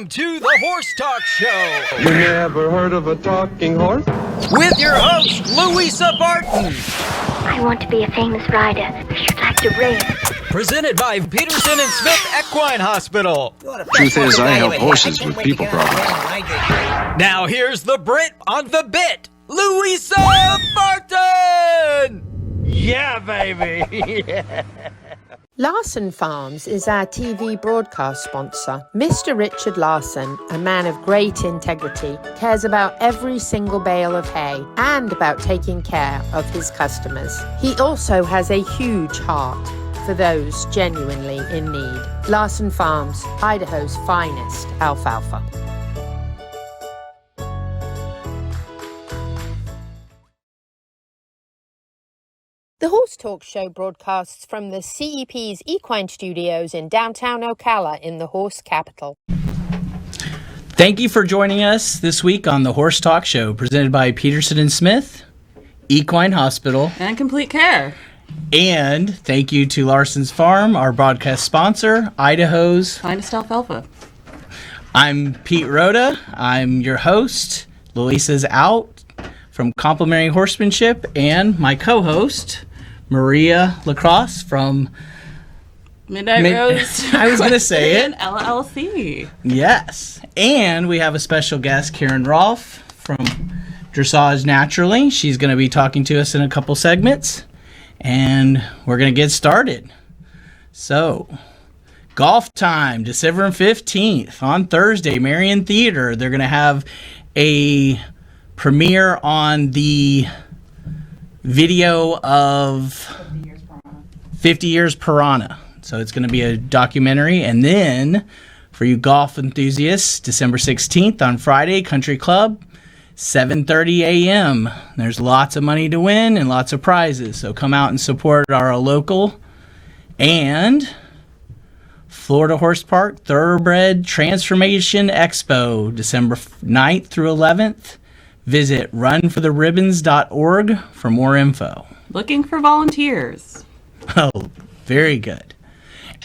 Welcome to the Horse Talk Show. You never heard of a talking horse? With your host, Louisa Barton. I want to be a famous rider. I should like to race. Presented by Peterson and Smith Equine Hospital. Truth is, I help horses with people problems. Now here's the Brit on the bit, Louisa Barton. Yeah, baby. Yeah. Larson Farms is our TV broadcast sponsor. Mr. Richard Larson, a man of great integrity, cares about every single bale of hay and about taking care of his customers. He also has a huge heart for those genuinely in need. Larson Farms, Idaho's finest alfalfa. The Horse Talk Show broadcasts from the CEP's Equine Studios in downtown Ocala in the horse capital. Thank you for joining us this week on the Horse Talk Show, presented by Peterson and Smith, Equine Hospital, and Complete Care. And thank you to Larson's Farm, our broadcast sponsor, Idaho's finest alfalfa. I'm Pete Rodda. I'm your host. Louisa's out from Complementary Horsemanship, and my co-host, Maria LaCasse from Midnight Rose. I was going to say it. LLC. Yes. And we have a special guest, Karen Rohfl from Dressage Naturally. She's going to be talking to us in a couple segments. And we're going to get started. So, golf time, December 15th on Thursday, Marion Theater. They're going to have a premiere on the video of 50 Years Piranha. So it's going to be a documentary. And then for you golf enthusiasts, December 16th on Friday, Country Club, 7:30 a.m. There's lots of money to win and lots of prizes. So come out and support our local and Florida Horse Park Thoroughbred Transformation Expo, December 9th through 11th. Visit runfortheribbons.org for more info. Looking for volunteers. Oh, very good.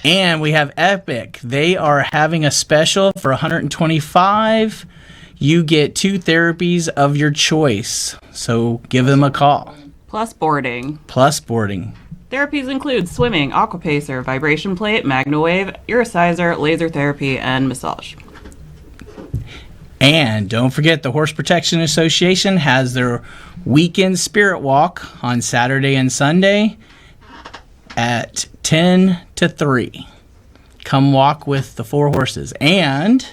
And we have Epic. They are having a special for $125. You get 2 therapies of your choice. So give them a call. Plus boarding. Therapies include swimming, aquapacer, vibration plate, MagnaWave, Uricizer, laser therapy, and massage. And don't forget, the Horse Protection Association has their weekend spirit walk on Saturday and Sunday at 10 to 3. Come walk with the 4 horses. And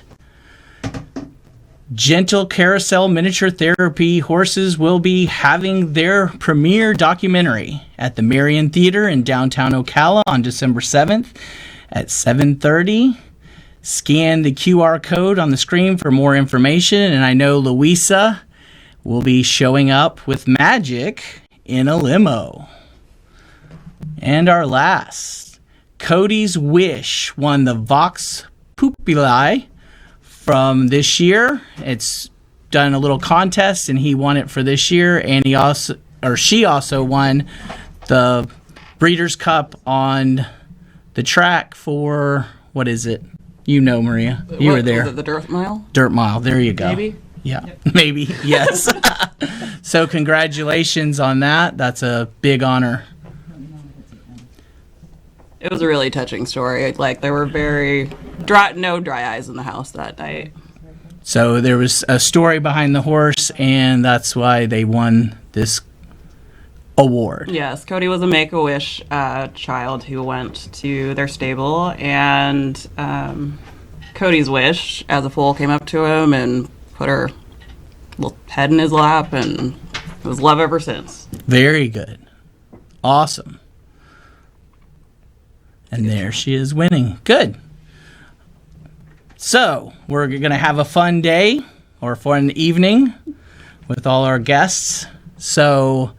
Gentle Carousel Miniature Therapy Horses will be having their premiere documentary at the Marion Theater in downtown Ocala on December 7th at 7:30. Scan the QR code on the screen for more information. And I know Louisa will be showing up with magic in a limo. And our last, Cody's Wish won the Vox Populi from this year. It's done a little contest and he won it for this year. And she also won the Breeders' Cup on the track for, what is it? You know, Maria. You were there. Was it the Dirt Mile? Dirt Mile. There you go. Maybe? Yeah. Yep. Maybe. Yes. So congratulations on that. That's a big honor. It was a really touching story. Like, there were no dry eyes in the house that night. So there was a story behind the horse, and that's why they won this award. Yes, Cody was a Make-A-Wish child who went to their stable, and Cody's wish, as a foal, came up to him and put her little head in his lap, and it was love ever since. Very good. Awesome. And there she is winning. Good. So, we're going to have a fun day or fun evening with all our guests. So,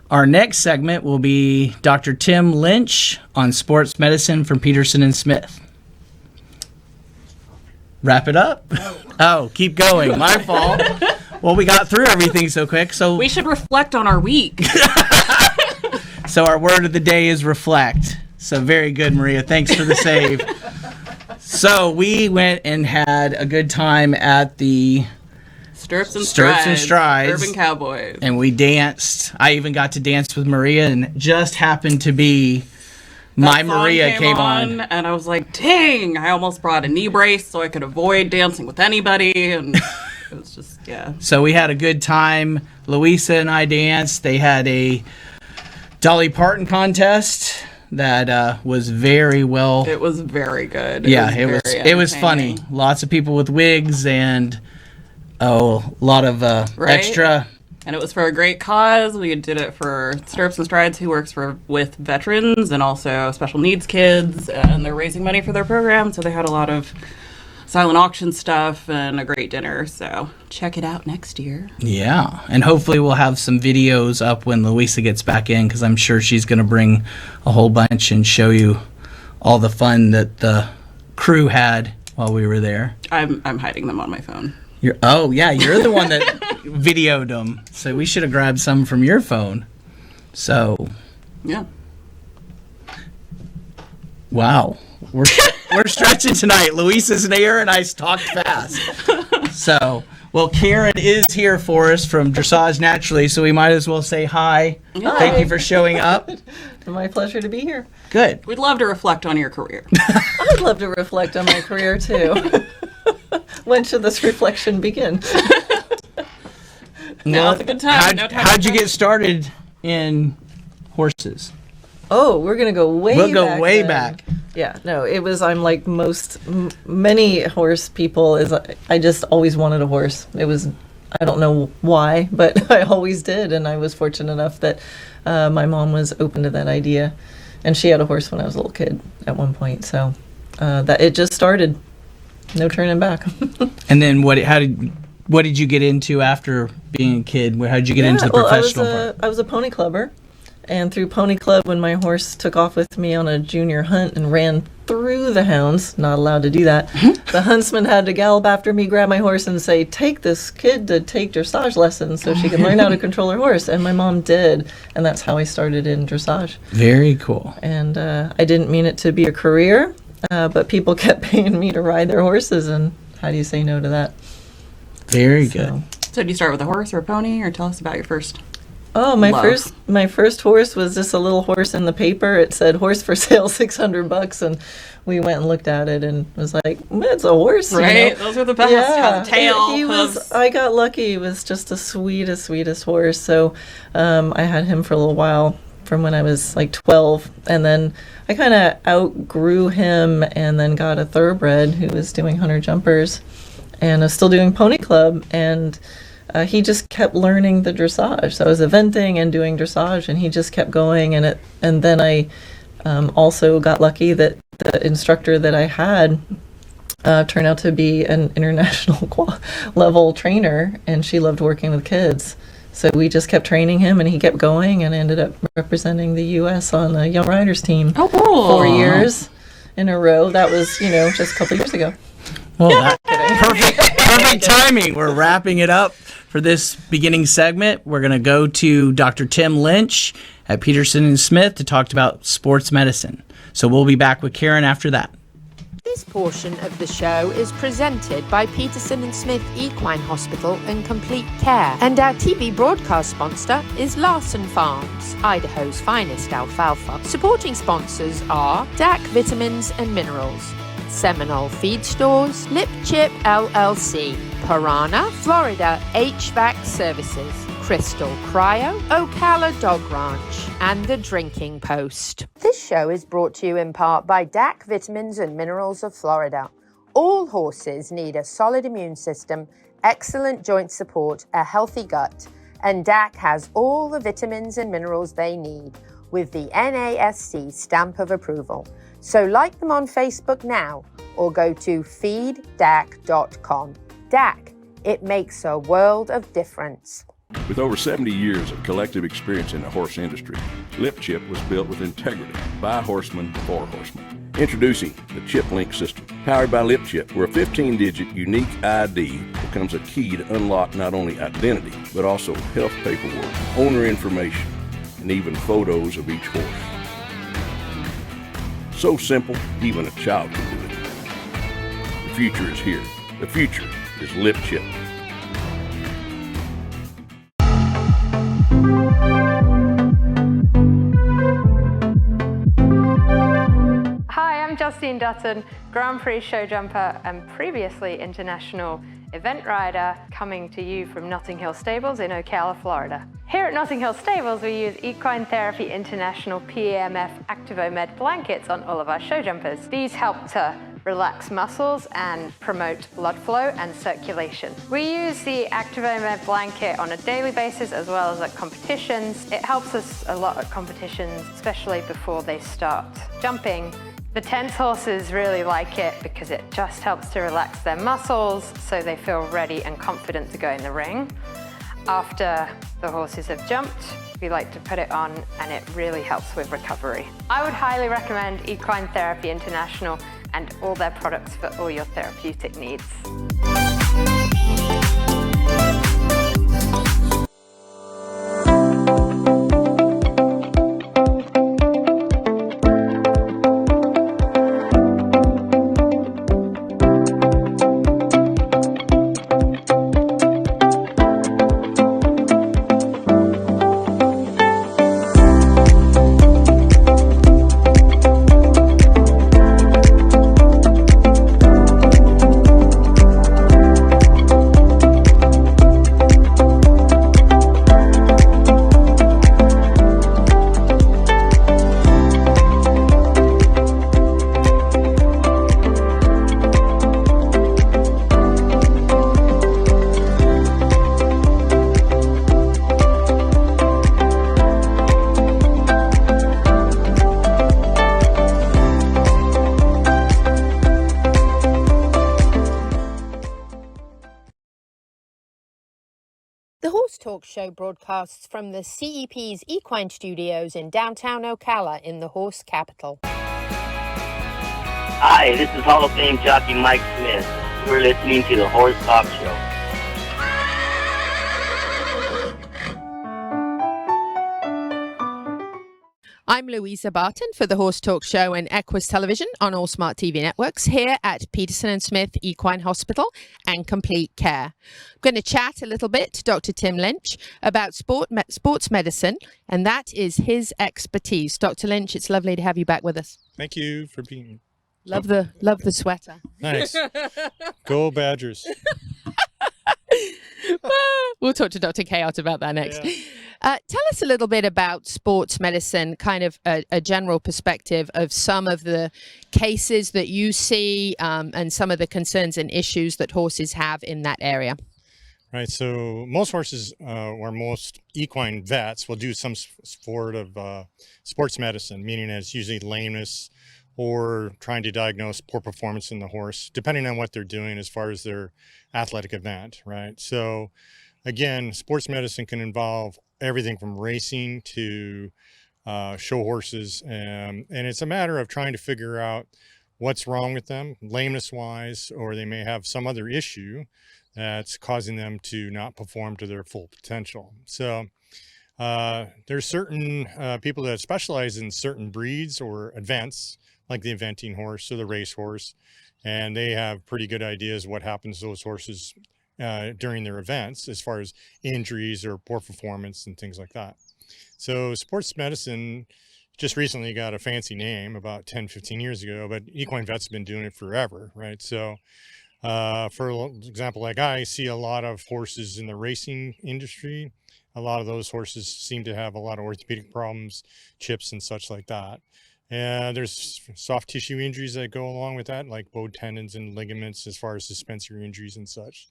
our next segment will be Dr. Tim Lynch on sports medicine from Peterson and Smith. Wrap it up? Oh, keep going. My fault. Well, we got through everything so quick. So we should reflect on our week. So our word of the day is reflect. So very good, Maria. Thanks for the save. So we went and had a good time at the Stirrups and Strides Urban Cowboys. And we danced. I even got to dance with Maria, and it just happened to be my Maria came on. And I was like, dang, I almost brought a knee brace so I could avoid dancing with anybody. And it was just, yeah. So we had a good time. Louisa and I danced. They had a Dolly Parton contest that was very well. It was very good. It was funny. Lots of people with wigs and a lot of extra. And it was for a great cause. We did it for Stirrups and Strides, who works with veterans and also special needs kids, and they're raising money for their program. So they had a lot of silent auction stuff and a great dinner. So check it out next year. Yeah, and hopefully we'll have some videos up when Louisa gets back in, because I'm sure she's going to bring a whole bunch and show you all the fun that the crew had while we were there. I'm hiding them on my phone. You're the one that videoed them. So we should have grabbed some from your phone. So, yeah. Wow. We're stretching tonight. Louisa's here and I talked fast. So, well, Karen is here for us from Dressage Naturally, so we might as well say hi. Hi. Thank you for showing up. My pleasure to be here. Good. We'd love to reflect on your career. I'd love to reflect on my career, too. When should this reflection begin? Now's a good time. How'd you get started in horses? Oh, we're going to go way back. We'll go way then. back. Yeah, no, I'm like many horse people, I just always wanted a horse. It was, I don't know why, but I always did. And I was fortunate enough that my mom was open to that idea. And she had a horse when I was a little kid at one point. So that it just started. No turning back. And then what did you get into after being a kid? How did you get into the professional part? I was a pony clubber, and through pony club, when my horse took off with me on a junior hunt and ran through the hounds, not allowed to do that, the huntsman had to gallop after me, grab my horse, and say, "Take this kid to take dressage lessons so she can learn how to control her horse." And my mom did, and that's how I started in dressage. Very cool. And I didn't mean it to be a career. But people kept paying me to ride their horses, and how do you say no to that? Very good. So did you start with a horse or a pony, or tell us about your first? Oh, my first horse was just a little horse in the paper. It said "horse for sale, $600," and we went and looked at it and was like, "It's a horse, right? You know? Those are the best. Yeah, the tail. he was. I got lucky. He was just the sweetest horse. So I had him for a little while, from when I was like 12, and then I kind of outgrew him and then got a thoroughbred who was doing hunter jumpers and was still doing pony club, and he just kept learning the dressage. So I was eventing and doing dressage, and he just kept going, and then I also got lucky that the instructor that I had turned out to be an international level trainer, and she loved working with kids. So we just kept training him, and he kept going, and ended up representing the U.S. on the Young Riders team. Oh, cool. 4 years in a row. That was, just a couple years ago. Well, perfect timing. We're wrapping it up for this beginning segment. We're going to go to Dr. Tim Lynch at Peterson and Smith to talk about sports medicine. So we'll be back with Karen after that. This portion of the show is presented by Peterson and Smith Equine Hospital and Complete Care. And our TV broadcast sponsor is Larson Farms, Idaho's finest alfalfa. Supporting sponsors are DAC Vitamins and Minerals, Seminole Feed Stores, Lip Chip LLC, Piranha, Florida HVAC Services, Crystal Cryo, Ocala Dog Ranch, and The Drinking Post. This show is brought to you in part by DAC Vitamins and Minerals of Florida. All horses need a solid immune system, excellent joint support, a healthy gut, and DAC has all the vitamins and minerals they need with the NASC stamp of approval. So like them on Facebook now or go to feeddac.com. DAC, it makes a world of difference. With over 70 years of collective experience in the horse industry, Lip Chip was built with integrity by horsemen for horsemen. Introducing the Chip Link system. Powered by Lip Chip, where a 15-digit unique ID becomes a key to unlock not only identity, but also health paperwork, owner information, and even photos of each horse. So simple, even a child can do it. future is here. The future is Lip Chip. Hi, I'm Justine Dutton, Grand Prix show jumper and previously international event rider, coming to you from Notting Hill Stables in Ocala, Florida. Here at Notting Hill Stables, we use Equine Therapy International PAMF ActivoMed blankets on all of our show jumpers. These help to relax muscles and promote blood flow and circulation. We use the ActivoMed blanket on a daily basis as well as at competitions. It helps us a lot at competitions, especially before they start jumping. The tense horses really like it because it just helps to relax their muscles so they feel ready and confident to go in the ring. After the horses have jumped, we like to put it on and it really helps with recovery. I would highly recommend Equine Therapy International and all their products for all your therapeutic needs. The Horse Talk Show broadcasts from the CEP's Equine Studios in downtown Ocala in the horse capital. Hi, this is Hall of Fame jockey Mike Smith. You're listening to the Horse Talk Show. I'm Louisa Barton for the Horse Talk Show and Equus Television on all smart TV networks here at Peterson and Smith Equine Hospital and Complete Care. I'm going to chat a little bit to Dr. Tim Lynch about sports medicine, and that is his expertise. Dr. Lynch, it's lovely to have you back with us. Thank you for being here. Love the sweater. Nice. Go Badgers. We'll talk to Dr. Chaos about that next. Yeah. Tell us a little bit about sports medicine, kind of a general perspective of some of the cases that you see and some of the concerns and issues that horses have in that area. Right. So most horses or most equine vets will do some sort of sports medicine, meaning it's usually lameness or trying to diagnose poor performance in the horse, depending on what they're doing as far as their athletic event, right? So again, sports medicine can involve everything from racing to show horses, and it's a matter of trying to figure out what's wrong with them, lameness-wise, or they may have some other issue that's causing them to not perform to their full potential. So there's certain people that specialize in certain breeds or events, like the eventing horse or the race horse, and they have pretty good ideas what happens to those horses during their events as far as injuries or poor performance and things like that. So sports medicine just recently got a fancy name about 10-15 years ago, but equine vets have been doing it forever, right? So for example, like I see a lot of horses in the racing industry. A lot of those horses seem to have a lot of orthopedic problems, chips and such like that. And there's soft tissue injuries that go along with that, like bowed tendons and ligaments as far as suspensory injuries and such.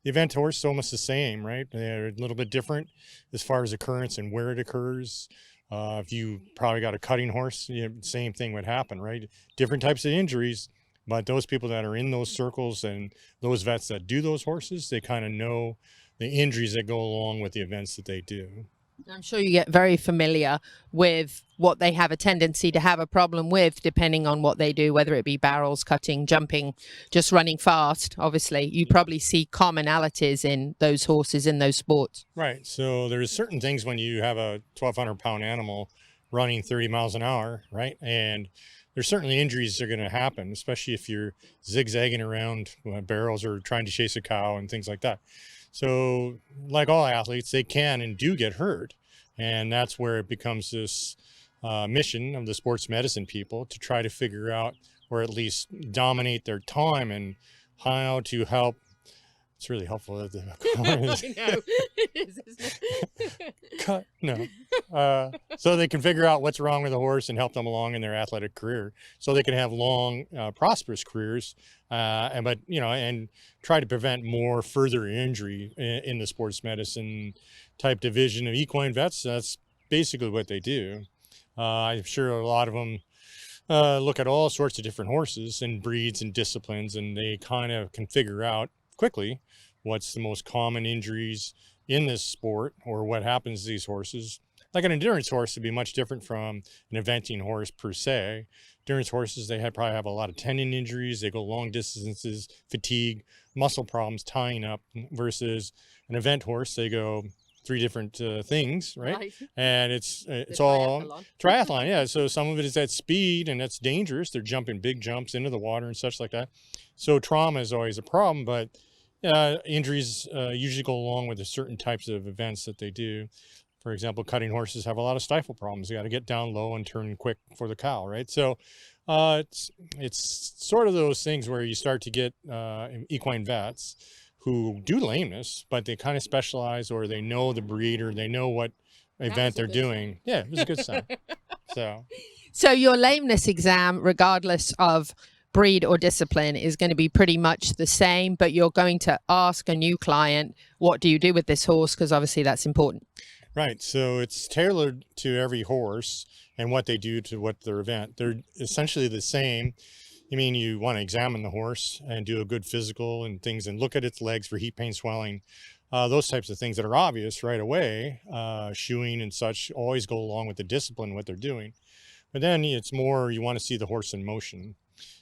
The event horse is almost the same, right? They're a little bit different as far as occurrence and where it occurs. If you probably got a cutting horse, same thing would happen, right? Different types of injuries, but those people that are in those circles and those vets that do those horses, they kind of know the injuries that go along with the events that they do. I'm sure you get very familiar with what they have a tendency to have a problem with, depending on what they do, whether it be barrels, cutting, jumping, just running fast. Obviously, you probably see commonalities in those horses in those sports. Right. So there's certain things when you have a 1,200-pound animal running 30 miles an hour, right? And there's certainly injuries that are going to happen, especially if you're zigzagging around barrels or trying to chase a cow and things like that. So like all athletes, they can and do get hurt. And that's where it becomes this mission of the sports medicine people to try to figure out, or at least dominate their time, and how to help. It's really helpful. I know. It is, isn't it? No. So they can figure out what's wrong with the horse and help them along in their athletic career, so they can have long, prosperous careers, and try to prevent more further injury in the sports medicine type division of equine vets. That's basically what they do. I'm sure a lot of them look at all sorts of different horses and breeds and disciplines, and they kind of can figure out quickly what's the most common injuries in this sport, or what happens to these horses. Like an endurance horse would be much different from an eventing horse per se. Endurance horses, they probably have a lot of tendon injuries. They go long distances, fatigue, muscle problems, tying up, versus an event horse, they go 3 different things, right? And it's all triathlon. Yeah. So some of it is at speed, and that's dangerous. They're jumping big jumps into the water and such like that. So trauma is always a problem, but injuries usually go along with the certain types of events that they do. For example, cutting horses have a lot of stifle problems. You got to get down low and turn quick for the cow, right? So it's sort of those things where you start to get equine vets who do lameness, but they kind of specialize, or they know the breed, or they know what event they're doing. Yeah, it was a good sign. So your lameness exam, regardless of breed or discipline, is going to be pretty much the same, but you're going to ask a new client, what do you do with this horse? Because obviously that's important. Right. So it's tailored to every horse and what they do to what their event. They're essentially the same. I mean, you want to examine the horse and do a good physical and things, and look at its legs for heat, pain, swelling, those types of things that are obvious right away. Shoeing and such always go along with the discipline, what they're doing. But then it's more, you want to see the horse in motion.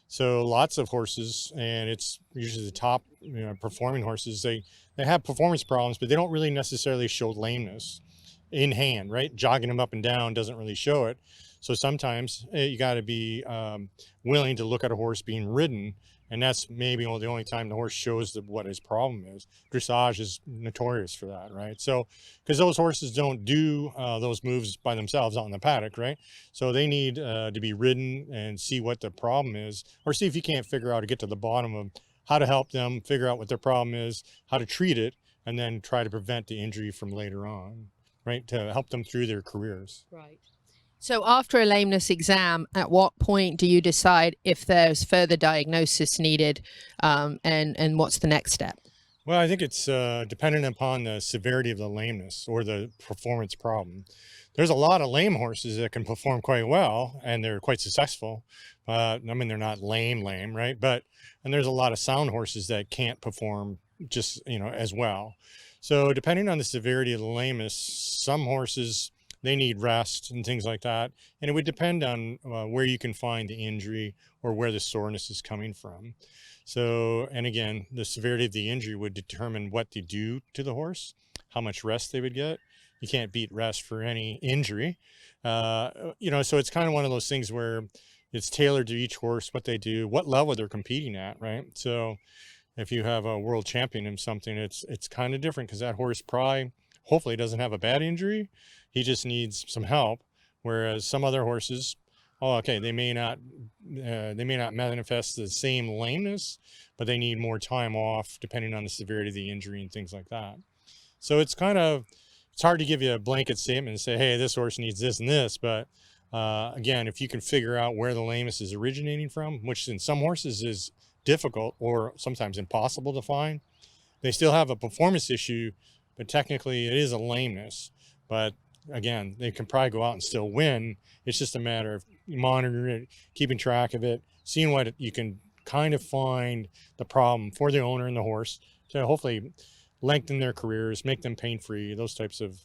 So lots of horses, and it's usually the top performing horses, they have performance problems, but they don't really necessarily show lameness in hand, right? Jogging them up and down doesn't really show it. So sometimes you got to be willing to look at a horse being ridden, and that's maybe the only time the horse shows what his problem is. Dressage is notorious for that, right? So, because those horses don't do those moves by themselves out in the paddock, right? So they need to be ridden and see what the problem is, or see if you can't figure out to get to the bottom of how to help them figure out what their problem is, how to treat it, and then try to prevent the injury from later on, right? To help them through their careers. Right. So after a lameness exam, at what point do you decide if there's further diagnosis needed, and what's the next step? Well, I think it's dependent upon the severity of the lameness or the performance problem. There's a lot of lame horses that can perform quite well, and they're quite successful. I mean, they're not lame, right? And there's a lot of sound horses that can't perform just, as well. So depending on the severity of the lameness, some horses, they need rest and things like that. And it would depend on where you can find the injury or where the soreness is coming from. So, and again, the severity of the injury would determine what they do to the horse, how much rest they would get. You can't beat rest for any injury. So it's kind of one of those things where it's tailored to each horse, what they do, what level they're competing at, right? So if you have a world champion in something, it's kind of different, because that horse probably, hopefully, doesn't have a bad injury. He just needs some help. Whereas some other horses, they may not manifest the same lameness, but they need more time off depending on the severity of the injury and things like that. So it's hard to give you a blanket statement and say, hey, this horse needs this and this. But again, if you can figure out where the lameness is originating from, which in some horses is difficult or sometimes impossible to find, they still have a performance issue, but technically it is a lameness. But again, they can probably go out and still win. It's just a matter of monitoring it, keeping track of it, seeing what you can kind of find the problem for the owner and the horse to hopefully lengthen their careers, make them pain-free, those types of,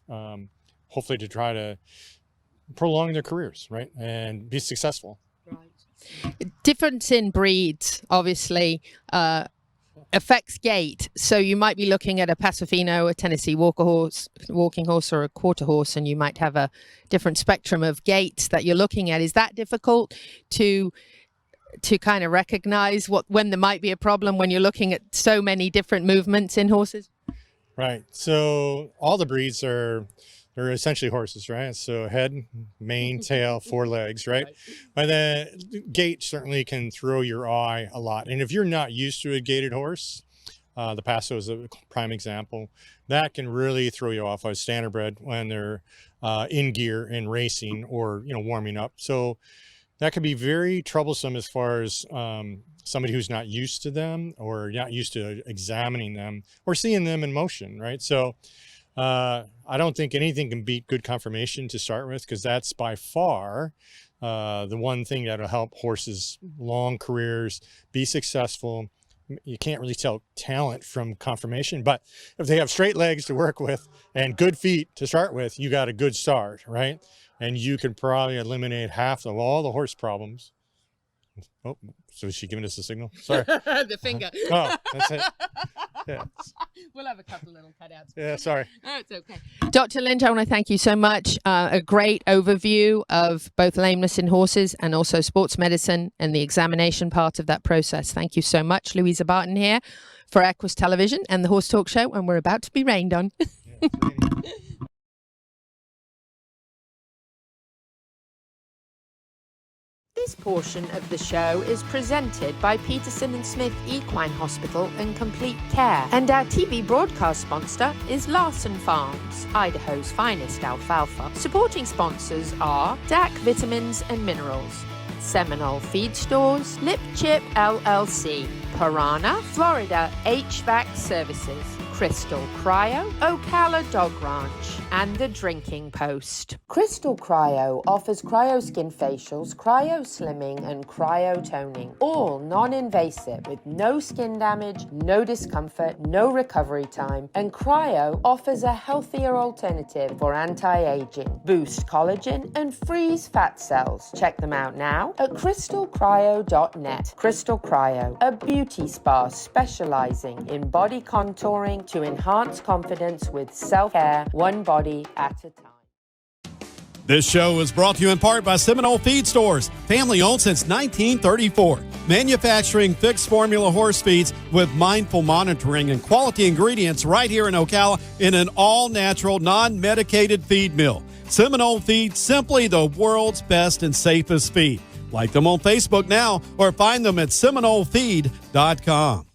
hopefully to try to prolong their careers, right? And be successful. Right. Difference in breeds, obviously. affects gait. So you might be looking at a Pasofino, a Tennessee walking horse, or a quarter horse, and you might have a different spectrum of gaits that you're looking at. Is that difficult to kind of recognize when there might be a problem when you're looking at so many different movements in horses? Right. So all the breeds they're essentially horses, right? So head, mane, tail, 4 legs, right? But then gait certainly can throw your eye a lot. And if you're not used to a gaited horse, the Paso is a prime example, that can really throw you off. A standardbred when they're in gear and racing or, warming up. So that could be very troublesome as far as somebody who's not used to them or not used to examining them or seeing them in motion, right? So I don't think anything can beat good conformation to start with, because that's by far the one thing that'll help horses' long careers be successful. You can't really tell talent from conformation, but if they have straight legs to work with and good feet to start with, you got a good start, right? And you can probably eliminate half of all the horse problems. Oh, so is she giving us a signal? Sorry. The finger. Oh, that's it. Yeah. We'll have a couple little cutouts. Yeah, sorry. No, it's okay. Dr. Lynch, I want to thank you so much. A great overview of both lameness in horses and also sports medicine and the examination part of that process. Thank you so much. Louisa Barton here for Equus Television and the Horse Talk Show, and we're about to be rained on. This portion of the show is presented by Peterson and Smith Equine Hospital and Complete Care. And our TV broadcast sponsor is Larson Farms, Idaho's finest alfalfa. Supporting sponsors are DAC Vitamins and Minerals, Seminole Feed Stores, Lip Chip LLC, Piranha, Florida HVAC Services, Crystal Cryo, Ocala Dog Ranch, and The Drinking Post. Crystal Cryo offers cryoskin facials, cryo slimming, and cryo toning, all non-invasive with no skin damage, no discomfort, no recovery time, and cryo offers a healthier alternative for anti-aging, boost collagen, and freeze fat cells. Check them out now at crystalcryo.net. Crystal Cryo, a beauty spa specializing in body contouring to enhance confidence with self-care, one body at a time. This show is brought to you in part by Seminole Feed Stores, family owned since 1934. Manufacturing fixed formula horse feeds with mindful monitoring and quality ingredients right here in Ocala in an all-natural, non-medicated feed mill. Seminole Feed, simply the world's best and safest feed. Like them on Facebook now or find them at SeminoleFeed.com.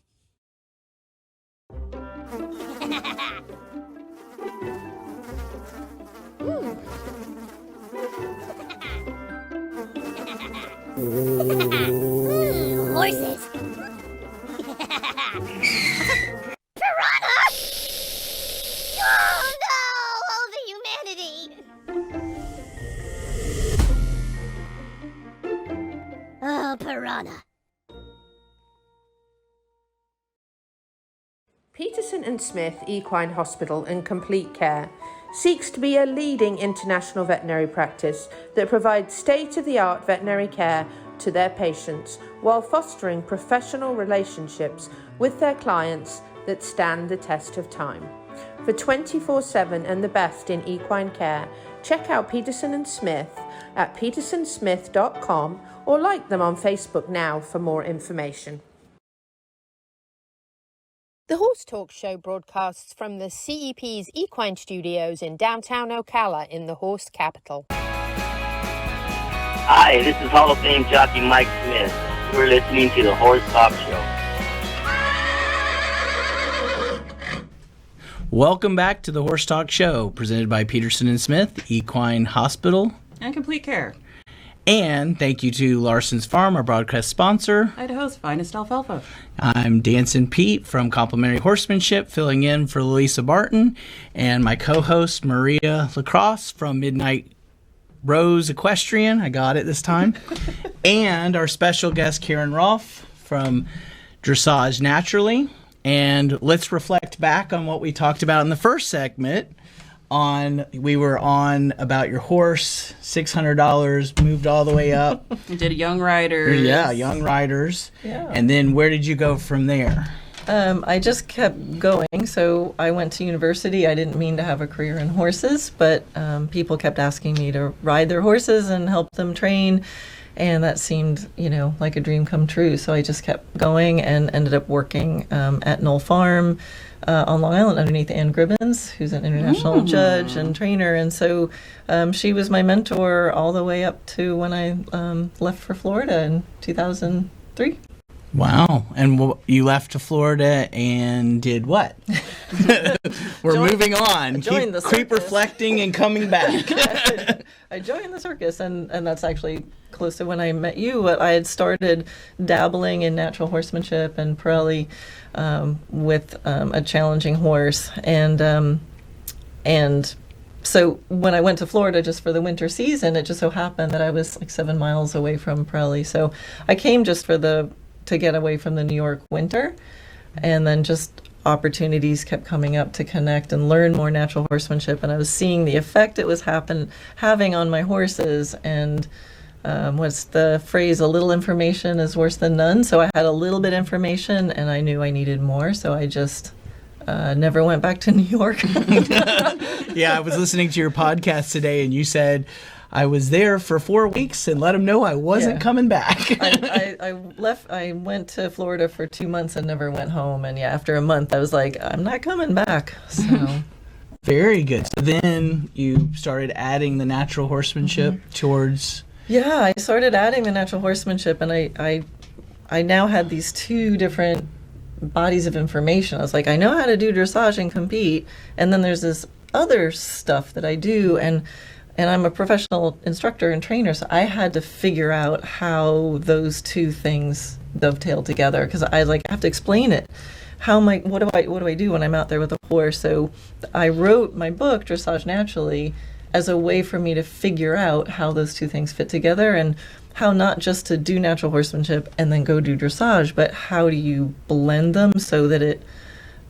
Horses. Piranha! Oh no! Oh, the humanity! Oh, piranha. Peterson and Smith Equine Hospital and Complete Care seeks to be a leading international veterinary practice that provides state-of-the-art veterinary care to their patients while fostering professional relationships with their clients that stand the test of time. For 24/7 and the best in equine care, check out Peterson and Smith at petersonsmith.com or like them on Facebook now for more information. The Horse Talk Show broadcasts from the CEP's Equine Studios in downtown Ocala in the horse capital. Hi, this is Hall of Fame jockey Mike Smith. You're listening to the Horse Talk Show. Welcome back to the Horse Talk Show, presented by Peterson and Smith Equine Hospital And Complete Care. And thank you to Larson's Farm, our broadcast sponsor. Idaho's finest alfalfa. I'm Dancin Pete from Complementary Horsemanship, filling in for Louisa Barton, and my co-host Maria LaCasse from Midnight Rose Equestrian. I got it this time. And our special guest Karen Rohlf from Dressage Naturally. And let's reflect back on what we talked about in the first segment. We were on about your horse, $600, moved all the way up. You did Young Riders. Yeah, Young Riders. Yeah. And then where did you go from there? I just kept going. So I went to university. I didn't mean to have a career in horses, but people kept asking me to ride their horses and help them train. And that seemed, like a dream come true. So I just kept going and ended up working at Knoll Farm on Long Island underneath Ann Gribbins, who's an international judge and trainer. And so she was my mentor all the way up to when I left for Florida in 2003. Wow. And you left to Florida and did what? We're moving on. Keep reflecting and coming back. I joined the circus, and that's actually close to when I met you. I had started dabbling in natural horsemanship and Pirelli with a challenging horse. And so when I went to Florida just for the winter season, it just so happened that I was like 7 miles away from Pirelli. So I came just to get away from the New York winter, and then just opportunities kept coming up to connect and learn more natural horsemanship, and I was seeing the effect it was having on my horses. And what's the phrase, a little information is worse than none. So I had a little bit information and I knew I needed more, so I just never went back to New York. Yeah, I was listening to your podcast today and you said, I was there for 4 weeks and let them know I wasn't coming back. I left. I went to Florida for 2 months and never went home. And after a month, I was like, I'm not coming back. So very good. So then you started adding the natural horsemanship towards. Yeah, I started adding the natural horsemanship, and I now had these two different bodies of information. I was like, I know how to do dressage and compete, and then there's this other stuff that I do, and I'm a professional instructor and trainer, so I had to figure out how those two things dovetail together, because I have to explain it. What do I do when I'm out there with a horse? So I wrote my book, Dressage Naturally, as a way for me to figure out how those two things fit together, and how not just to do natural horsemanship and then go do dressage, but how do you blend them so that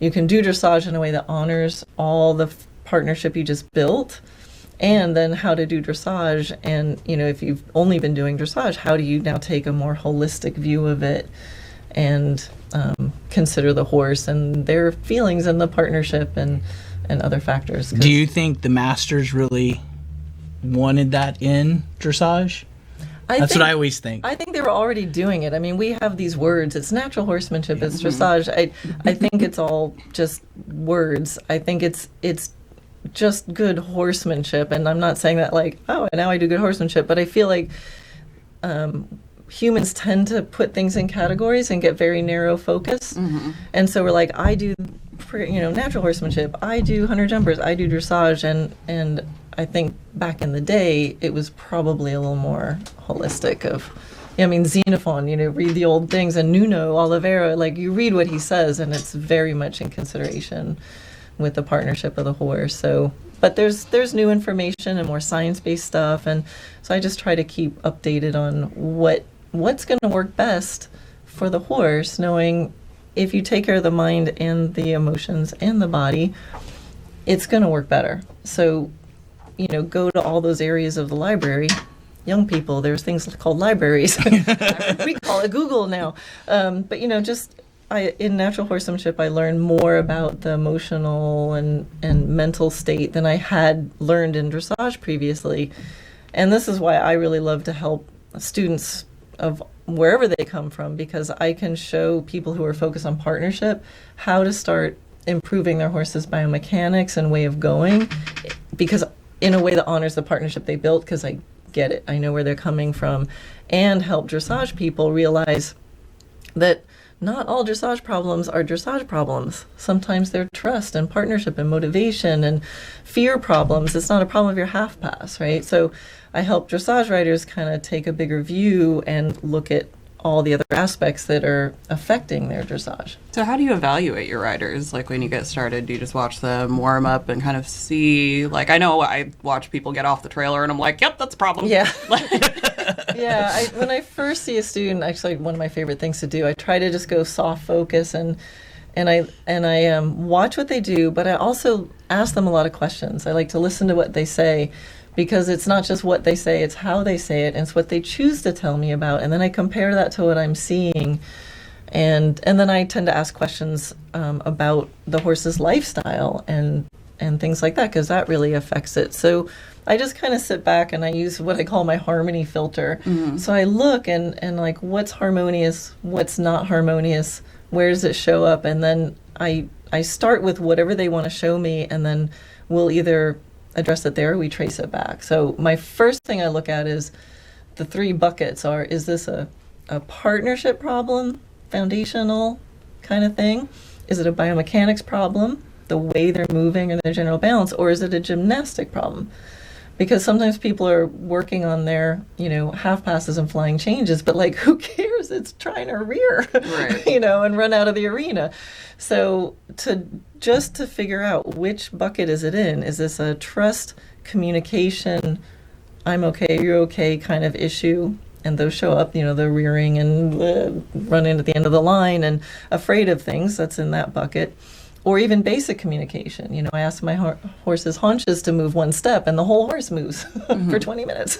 you can do dressage in a way that honors all the partnership you just built. And then how to do dressage, and if you've only been doing dressage, how do you now take a more holistic view of it and consider the horse and their feelings and the partnership and other factors. Do you think the masters really wanted that in dressage? That's what I always think. I think they were already doing it. I mean, we have these words. It's natural horsemanship. It's dressage. I think it's all just words. I think it's just good horsemanship, and I'm not saying that now I do good horsemanship, but I feel like humans tend to put things in categories and get very narrow focus, and so we're like, I do natural horsemanship, I do hunter jumpers, I do dressage, and I think back in the day it was probably a little more holistic Xenophon, read the old things, and Nuno Oliveira, you read what he says and it's very much in consideration with the partnership of the horse. So, but there's new information and more science-based stuff, and so I just try to keep updated on what's going to work best for the horse, knowing if you take care of the mind and the emotions and the body, it's going to work better. So, go to all those areas of the library. Young people, there's things called libraries. We call it Google now. But in natural horsemanship, I learned more about the emotional and mental state than I had learned in dressage previously. And this is why I really love to help students of wherever they come from, because I can show people who are focused on partnership how to start improving their horses' biomechanics and way of going, because in a way that honors the partnership they built, because I get it. I know where they're coming from, and help dressage people realize that not all dressage problems are dressage problems. Sometimes they're trust and partnership and motivation and fear problems. It's not a problem of your half pass, right? So I help dressage riders kind of take a bigger view and look at all the other aspects that are affecting their dressage. So how do you evaluate your riders? When you get started, do you just watch them warm up and kind of see, I know I watch people get off the trailer and I'm like, yep, that's a problem. Yeah. Yeah, when I first see a student, actually one of my favorite things to do, I try to just go soft focus and I watch what they do, but I also ask them a lot of questions. I like to listen to what they say, because it's not just what they say, it's how they say it, and it's what they choose to tell me about. And then I compare that to what I'm seeing And then I tend to ask questions about the horse's lifestyle and things like that, because that really affects it. So I just kind of sit back and I use what I call my harmony filter. So I look and like, what's harmonious, what's not harmonious, where does it show up? And then I start with whatever they want to show me, and then we'll either address it there or we trace it back. So my first thing I look at is the 3 buckets are, is this a partnership problem, foundational kind of thing? Is it a biomechanics problem, the way they're moving or their general balance, or is it a gymnastic problem? Because sometimes people are working on their, half passes and flying changes, but like, who cares? It's trying to rear, right. And run out of the arena. So to figure out which bucket is it in, is this a trust, communication, I'm okay, you're okay kind of issue? And those show up, the rearing and running at the end of the line and afraid of things, that's in that bucket. Or even basic communication. I ask my horse's haunches to move 1 step and the whole horse moves for 20 minutes.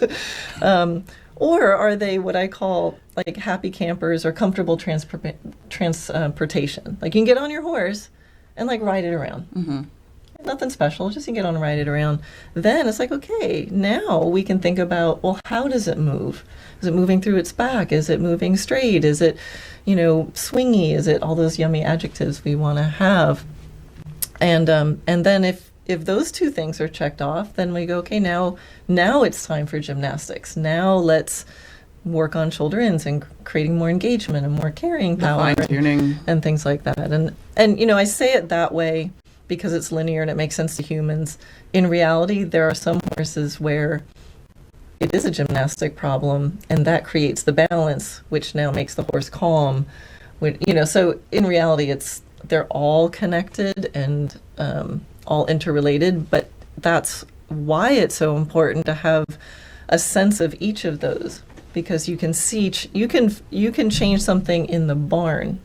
Or are they what I call like happy campers or comfortable transportation? Like you can get on your horse and like ride it around. Nothing special, just you can get on and ride it around. Then it's like, okay, now we can think about, well, how does it move? Is it moving through its back? Is it moving straight? Is it, swingy? Is it all those yummy adjectives we want to have? And then if those 2 things are checked off, then we go, okay, now it's time for gymnastics. Now let's work on shoulder ins and creating more engagement and more carrying power and things like that. And I say it that way because it's linear and it makes sense to humans. In reality, there are some horses where it is a gymnastic problem, and that creates the balance, which now makes the horse calm. So in reality, they're all connected and all interrelated, but that's why it's so important to have a sense of each of those, because you can see you can change something in the barn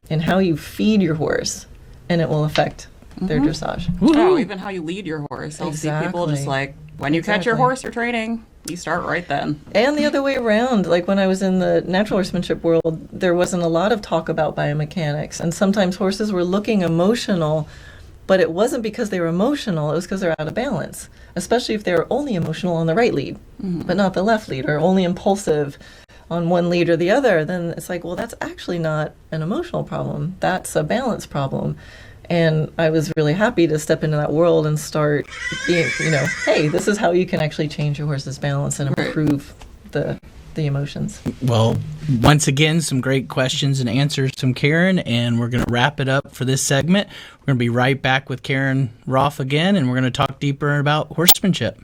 in how you feed your horse, and it will affect their dressage. Oh, even how you lead your horse. I'll see people just like, when you catch your horse, you're training. You start right then. And the other way around, like when I was in the natural horsemanship world, there wasn't a lot of talk about biomechanics. And sometimes horses were looking emotional, but it wasn't because they were emotional, it was because they're out of balance. Especially if they were only emotional on the right lead, but not the left lead, or only impulsive on one lead or the other. Then it's like, well, that's actually not an emotional problem. That's a balance problem. And I was really happy to step into that world and start being, hey, this is how you can actually change your horse's balance and improve the emotions. Well, once again, some great questions and answers from Karen, and we're going to wrap it up for this segment. We're going to be right back with Karen Rohlf again, and we're going to talk deeper about horsemanship.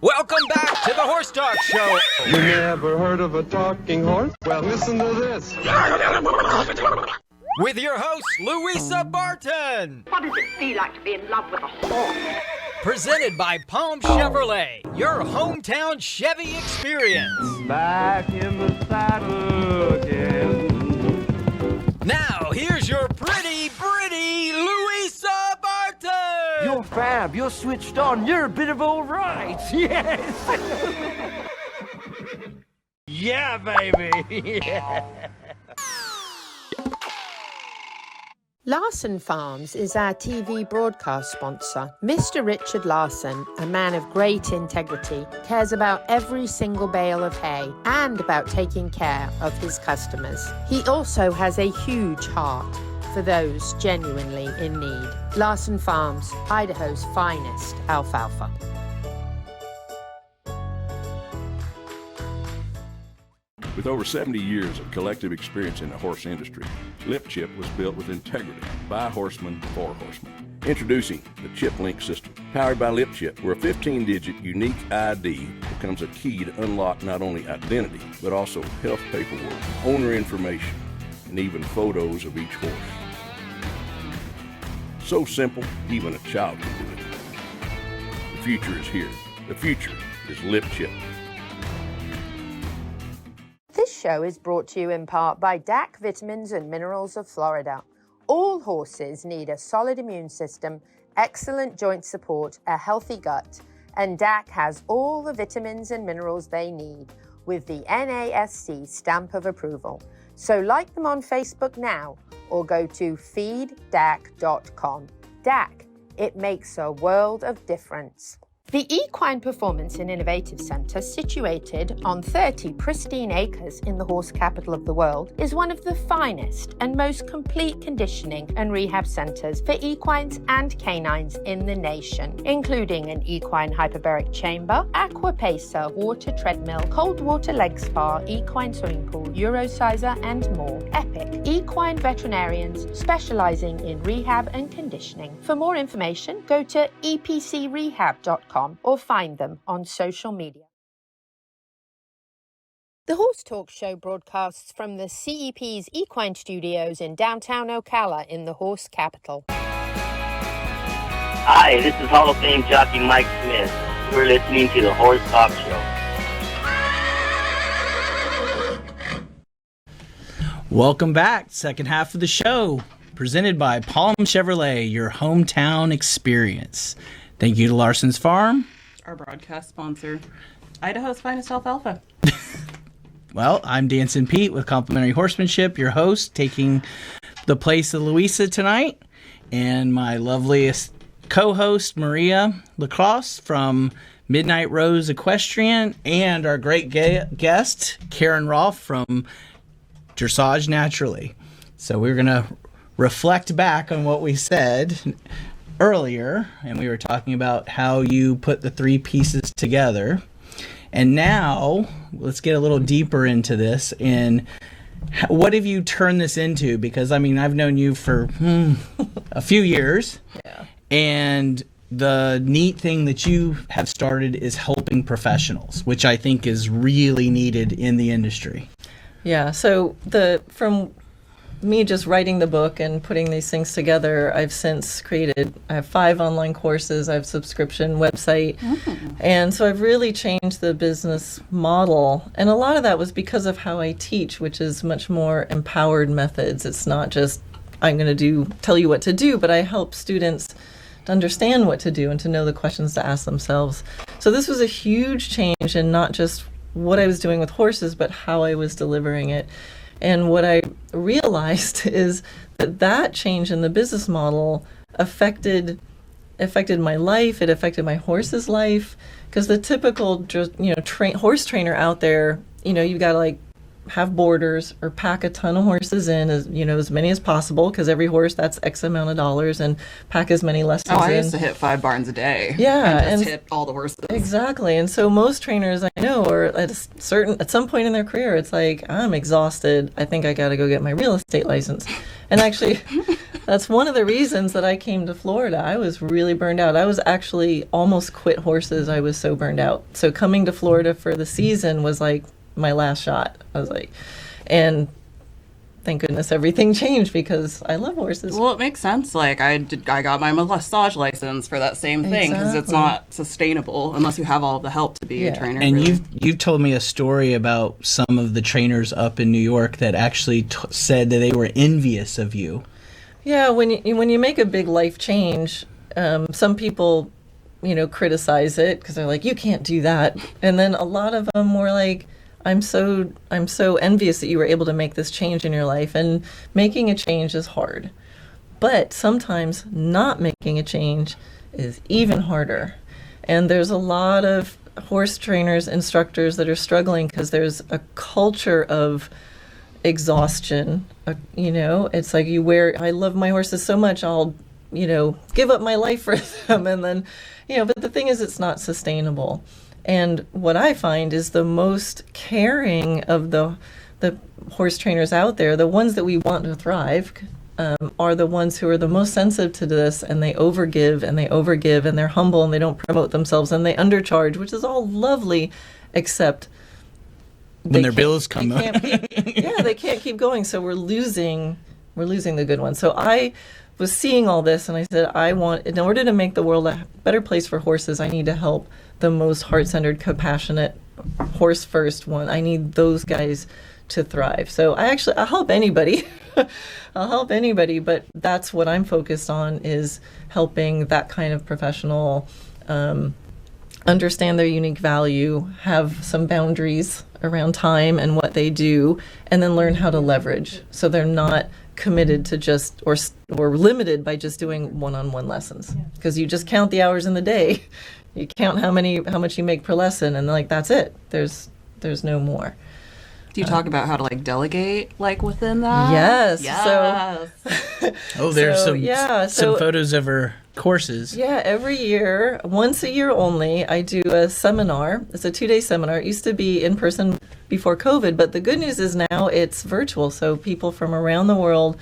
Welcome back to the Horse Talk Show. You never heard of a talking horse? Well, listen to this. With your host, Louisa Barton. What does it feel like to be in love with a horse? Presented by Palm Chevrolet, your hometown Chevy experience. Back in the saddle again. Now, here's your pretty Louisa Barton. You're fab. You're switched on. You're a bit of all right. Yes. Yeah, baby. Yeah. Larson Farms is our TV broadcast sponsor. Mr. Richard Larson, a man of great integrity, cares about every single bale of hay and about taking care of his customers. He also has a huge heart for those genuinely in need. Larson Farms, Idaho's finest alfalfa. With over 70 years of collective experience in the horse industry, Lip Chip was built with integrity by horsemen for horsemen. Introducing the Chip Link system. Powered by Lip Chip, where a 15-digit unique ID becomes a key to unlock not only identity, but also health paperwork, owner information, and even photos of each horse. So simple, even a child can do it. The future is here. The future is Lip Chip. This show is brought to you in part by DAC Vitamins and Minerals of Florida. All horses need a solid immune system, excellent joint support, a healthy gut, and DAC has all the vitamins and minerals they need with the NASC stamp of approval. So like them on Facebook now or go to feeddac.com. DAC, it makes a world of difference. The Equine Performance and Innovative Centre, situated on 30 pristine acres in the horse capital of the world, is one of the finest and most complete conditioning and rehab centres for equines and canines in the nation, including an equine hyperbaric chamber, aqua pacer, water treadmill, cold water leg spa, equine swimming pool, Eurosizer, and more. Epic equine veterinarians specialising in rehab and conditioning. For more information, go to epcrehab.com or find them on social media. The Horse Talk Show broadcasts from the CEP's Equine Studios in downtown Ocala in the horse capital. Hi, this is Hall of Fame jockey Mike Smith. You're listening to the Horse Talk Show. Welcome back. Second half of the show, presented by Palm Chevrolet, your hometown experience. Thank you to Larson's Farm. Our broadcast sponsor, Idaho's finest alfalfa. Well, I'm Dancin Pete with Complementary Horsemanship, your host, taking the place of Louisa tonight. And my loveliest co-host, Maria LaCasse from Midnight Rose Equestrian. And our great guest, Karen Rohlf from Dressage Naturally. So we're going to reflect back on what we said earlier, and we were talking about how you put the three pieces together. And now let's get a little deeper into this. And what have you turned this into? Because I mean, I've known you for a few years. Yeah. And the neat thing that you have started is helping professionals, which I think is really needed in the industry. Yeah. So from me just writing the book and putting these things together, I've since created, I have 5 online courses, I have a subscription website, and so I've really changed the business model. And a lot of that was because of how I teach, which is much more empowered methods. It's not just, I'm going to tell you what to do, but I help students to understand what to do and to know the questions to ask themselves. So this was a huge change in not just what I was doing with horses, but how I was delivering it. And what I realized is that change in the business model affected my life. It affected my horse's life, because the typical horse trainer out there, you've got to have boarders or pack a ton of horses in, as many as possible, because every horse, that's X amount of dollars, and pack as many lessons in. I used to hit 5 barns a day. Yeah, and just hit all the horses. Exactly. And so most trainers I know are at some point in their career, it's like, I'm exhausted. I think I got to go get my real estate license. And actually, that's one of the reasons that I came to Florida. I was really burned out. I was actually almost quit horses. I was so burned out. So coming to Florida for the season was like my last shot. I was like, and thank goodness everything changed, because I love horses. Well, it makes sense. I got my massage license for that same thing, because it's not sustainable unless you have all of the help to be a trainer. And really. you've told me a story about some of the trainers up in New York that actually said that they were envious of you. Yeah, when you make a big life change, some people, criticize it because they're like, you can't do that. And then a lot of them were like, I'm so envious that you were able to make this change in your life. And making a change is hard. But sometimes not making a change is even harder. And there's a lot of horse trainers, instructors that are struggling because there's a culture of exhaustion. It's like I love my horses so much, I'll, give up my life for them. And then, but the thing is, it's not sustainable. And what I find is the most caring of the horse trainers out there, the ones that we want to thrive, are the ones who are the most sensitive to this, and they overgive and they overgive, and they're humble and they don't promote themselves and they undercharge, which is all lovely, except when their bills come up. They can't keep going. So we're losing the good ones. So I was seeing all this, and I said, in order to make the world a better place for horses, I need to help the most heart-centered, compassionate, horse-first one. I need those guys to thrive. So I'll help anybody. I'll help anybody, but that's what I'm focused on, is helping that kind of professional understand their unique value, have some boundaries around time and what they do, and then learn how to leverage. So they're not committed to just or limited by just doing one-on-one lessons, because you just count the hours in the day. You count how much you make per lesson, and like that's it. There's no more. Do you talk about how to like delegate like within that? Yes. So there's some photos of her courses. Yeah, every year, once a year only, I do a seminar. It's a 2-day seminar. It used to be in person before COVID, but the good news is now it's virtual. So people from around the world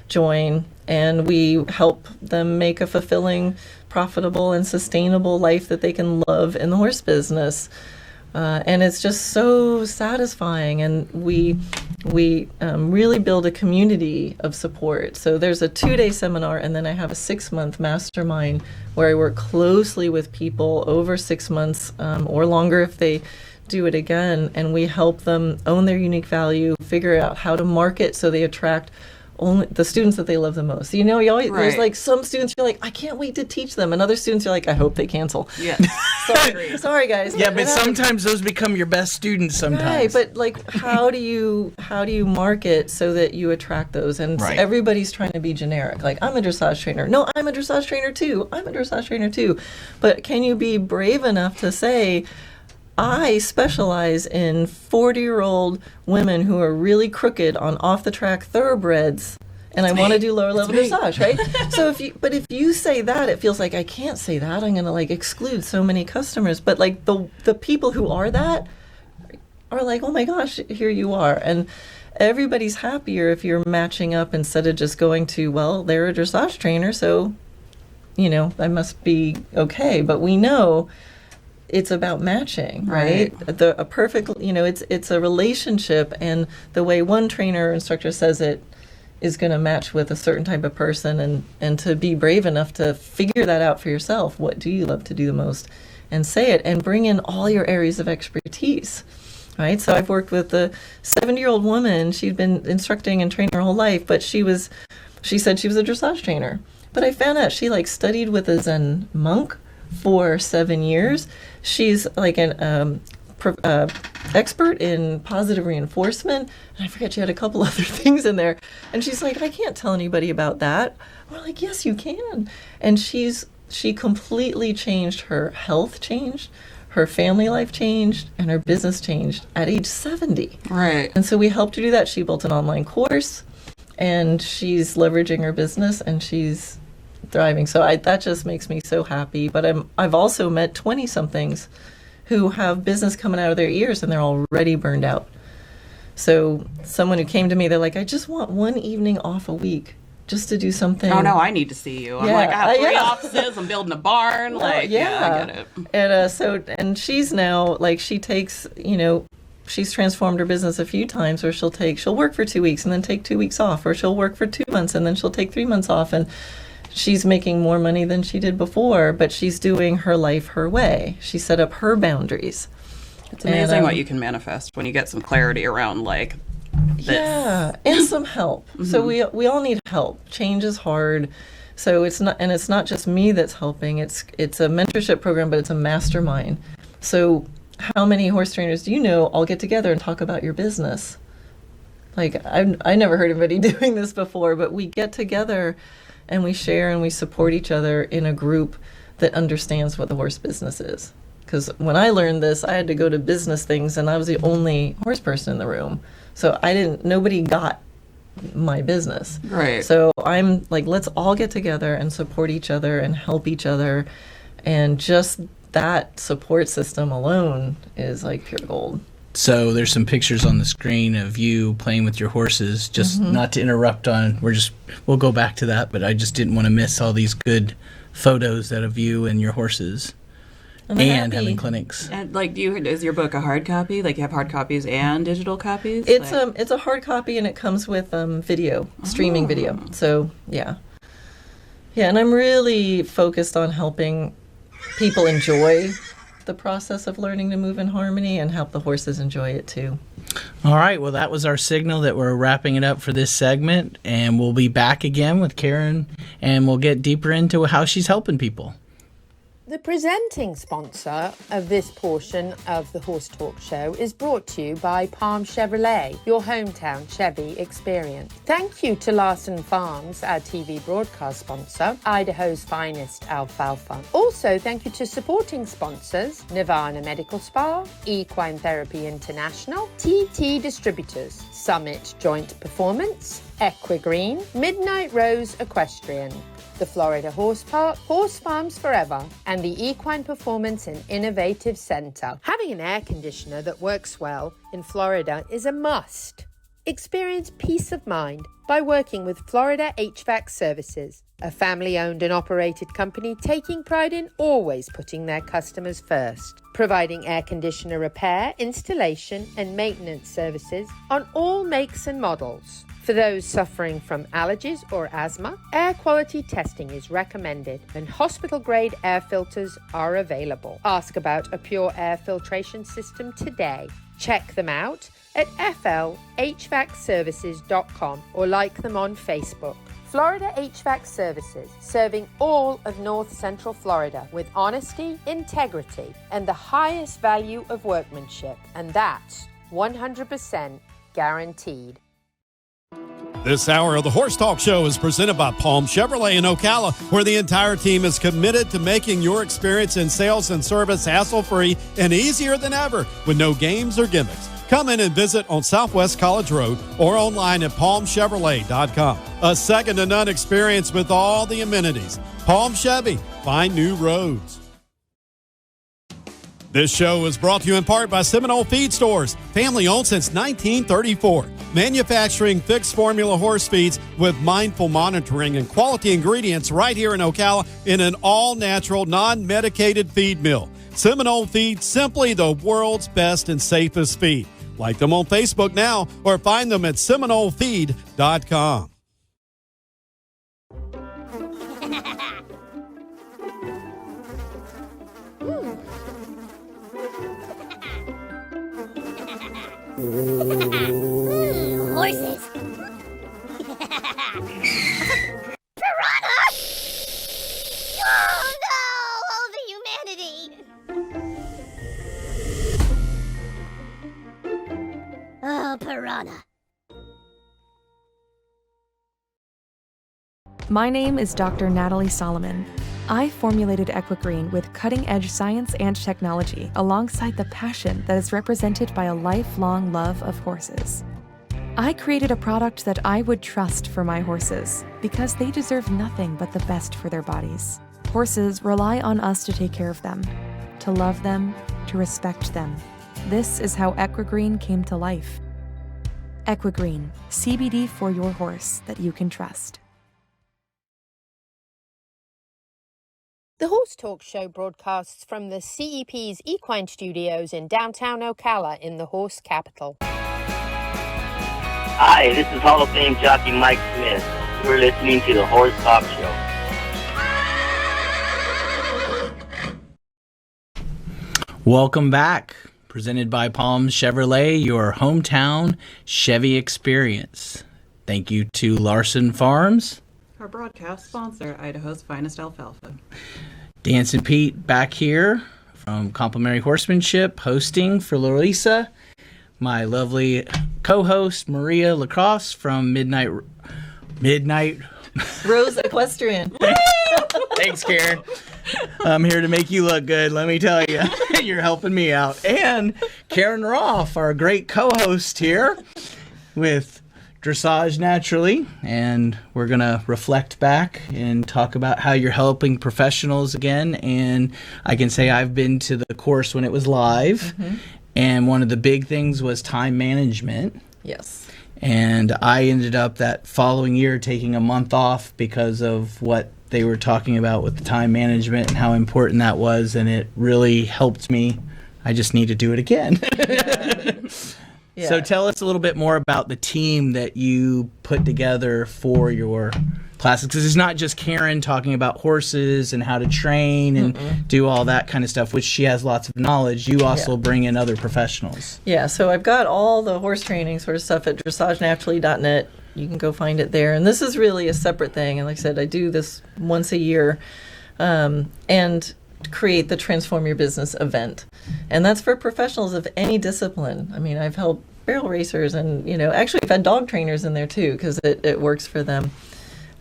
join, and we help them make a fulfilling, profitable, and sustainable life that they can love in the horse business. And it's just so satisfying, and we really build a community of support. So there's a 2-day seminar, and then I have a 6-month mastermind where I work closely with people over 6 months or longer if they do it again, and we help them own their unique value, figure out how to market so they attract only the students that they love the most. You know, you always, there's like some students you're like, I can't wait to teach them, and other students you're like, I hope they cancel. Yeah. Sorry guys. Yeah, but sometimes those become your best students sometimes. Right, but like how do you market so that you attract those? And everybody's trying to be generic. Like, I'm a dressage trainer. No, I'm a dressage trainer too. I'm a dressage trainer too. But can you be brave enough to say, I specialize in 40-year-old women who are really crooked on off-the-track thoroughbreds, and I want to do lower-level dressage, right? So if you say that, it feels like I can't say that. I'm going to like exclude so many customers. But like the people who are that are like, oh my gosh, here you are, and everybody's happier if you're matching up instead of just going to, well, they're a dressage trainer, so I must be okay. But we know it's about matching, right? A perfect, it's a relationship, and the way one trainer or instructor says it is going to match with a certain type of person, and to be brave enough to figure that out for yourself. What do you love to do the most? And say it, and bring in all your areas of expertise, right? So I've worked with a 70-year-old woman. She'd been instructing and training her whole life, but she said she was a dressage trainer. But I found out she like studied with a Zen monk for 7 years. She's like an expert in positive reinforcement, and I forget she had a couple other things in there. And she's like, I can't tell anybody about that. We're like, yes, you can. And she completely changed. Her health changed, her family life changed, and her business changed at age 70. Right. And so we helped her do that. She built an online course, and she's leveraging her business, and she's thriving. So that just makes me so happy. But I've also met 20-somethings who have business coming out of their ears, and they're already burned out. So someone who came to me, they're like, I just want one evening off a week just to do something. Oh no, I need to see you. I'm like, I have 3 offices. I'm building a barn. Like, I get it. And she's now like, she takes, she's transformed her business a few times where she'll work for 2 weeks and then take 2 weeks off, or she'll work for 2 months and then she'll take 3 months off, and she's making more money than she did before, but she's doing her life her way. She set up her boundaries. It's amazing what you can manifest when you get some clarity around like this. Yeah, and some help. Mm-hmm. So we all need help. Change is hard. So it's not just me that's helping. It's a mentorship program, but it's a mastermind. So how many horse trainers do you know all get together and talk about your business? Like, I never heard anybody doing this before, but we get together and we share and we support each other in a group that understands what the horse business is. Because when I learned this, I had to go to business things, and I was the only horse person in the room. So nobody got my business. Right. So I'm like, let's all get together and support each other and help each other. And just that support system alone is like pure gold. So there's some pictures on the screen of you playing with your horses. Just not to interrupt we'll go back to that, but I just didn't want to miss all these good photos of you and your horses and having clinics. And like, is your book a hard copy? Like, you have hard copies and digital copies? It's a hard copy, and it comes with video, streaming video. So yeah, and I'm really focused on helping people enjoy the process of learning to move in harmony and help the horses enjoy it too. All right, well, that was our signal that we're wrapping it up for this segment, and we'll be back again with Karen, and we'll get deeper into how she's helping people. The presenting sponsor of this portion of the Horse Talk Show is brought to you by Palm Chevrolet, your hometown Chevy experience. Thank you to Larson Farms, our TV broadcast sponsor, Idaho's finest alfalfa. Also, thank you to supporting sponsors, Nirvana Medical Spa, Equine Therapy International, TT Distributors, Summit Joint Performance, Equine, Midnight Rose Equestrian, the Florida Horse Park, Horse Farms Forever, and the Equine Performance and Innovative Center. Having an air conditioner that works well in Florida is a must. Experience peace of mind by working with Florida HVAC Services, a family-owned and operated company taking pride in always putting their customers first, providing air conditioner repair, installation, and maintenance services on all makes and models. For those suffering from allergies or asthma, air quality testing is recommended and hospital-grade air filters are available. Ask about a pure air filtration system today. Check them out at flhvacservices.com or like them on Facebook. Florida HVAC Services, serving all of North Central Florida with honesty, integrity, and the highest value of workmanship. And that's 100% guaranteed. This hour of the Horse Talk Show is presented by Palm Chevrolet in Ocala, where the entire team is committed to making your experience in sales and service hassle-free and easier than ever with no games or gimmicks. Come in and visit on Southwest College Road or online at palmchevrolet.com. A second-to-none experience with all the amenities. Palm Chevy, find new roads. This show is brought to you in part by Seminole Feed Stores, family-owned since 1934. Manufacturing fixed formula horse feeds with mindful monitoring and quality ingredients right here in Ocala in an all-natural, non-medicated feed mill. Seminole Feed, simply the world's best and safest feed. Like them on Facebook now or find them at SeminoleFeed.com. Horses. Piranha! Oh no! Oh, the humanity! Oh, piranha. My name is Dr. Natalie Solomon. I formulated Equine with cutting-edge science and technology alongside the passion that is represented by a lifelong love of horses. I created a product that I would trust for my horses because they deserve nothing but the best for their bodies. Horses rely on us to take care of them, to love them, to respect them. This is how Equine came to life. Equine, CBD for your horse that you can trust. The Horse Talk Show broadcasts from the CEP's Equine Studios in downtown Ocala in the horse capital. Hi, this is Hall of Fame jockey Mike Smith. You're listening to the Horse Talk Show. Welcome back. Presented by Palm Chevrolet, your hometown Chevy experience. Thank you to Larson Farms. Our broadcast sponsor, Idaho's finest alfalfa. Dancin Pete back here from Complementary Horsemanship, hosting for Louisa. My lovely co-host, Maria LaCasse from Midnight Rose Equestrian. Thanks, Karen. I'm here to make you look good, let me tell you. You're helping me out. And Karen Rohfl, our great co-host here with Dressage Naturally, and we're going to reflect back and talk about how you're helping professionals again. And I can say I've been to the course when it was live, and one of the big things was time management. Yes. And I ended up that following year taking a month off because of what they were talking about with the time management and how important that was, and it really helped me. I just need to do it again. Yeah. So tell us a little bit more about the team that you put together for your classes, because it's not just Karen talking about horses and how to train and do all that kind of stuff, which she has lots of knowledge. You also bring in other professionals. Yeah, so I've got all the horse training sort of stuff at dressagenaturally.net. You can go find it there. And this is really a separate thing. And like I said, I do this once a year. And create the Transform Your Business event. And that's for professionals of any discipline. I mean, I've helped barrel racers and, actually I've had dog trainers in there too, because it works for them.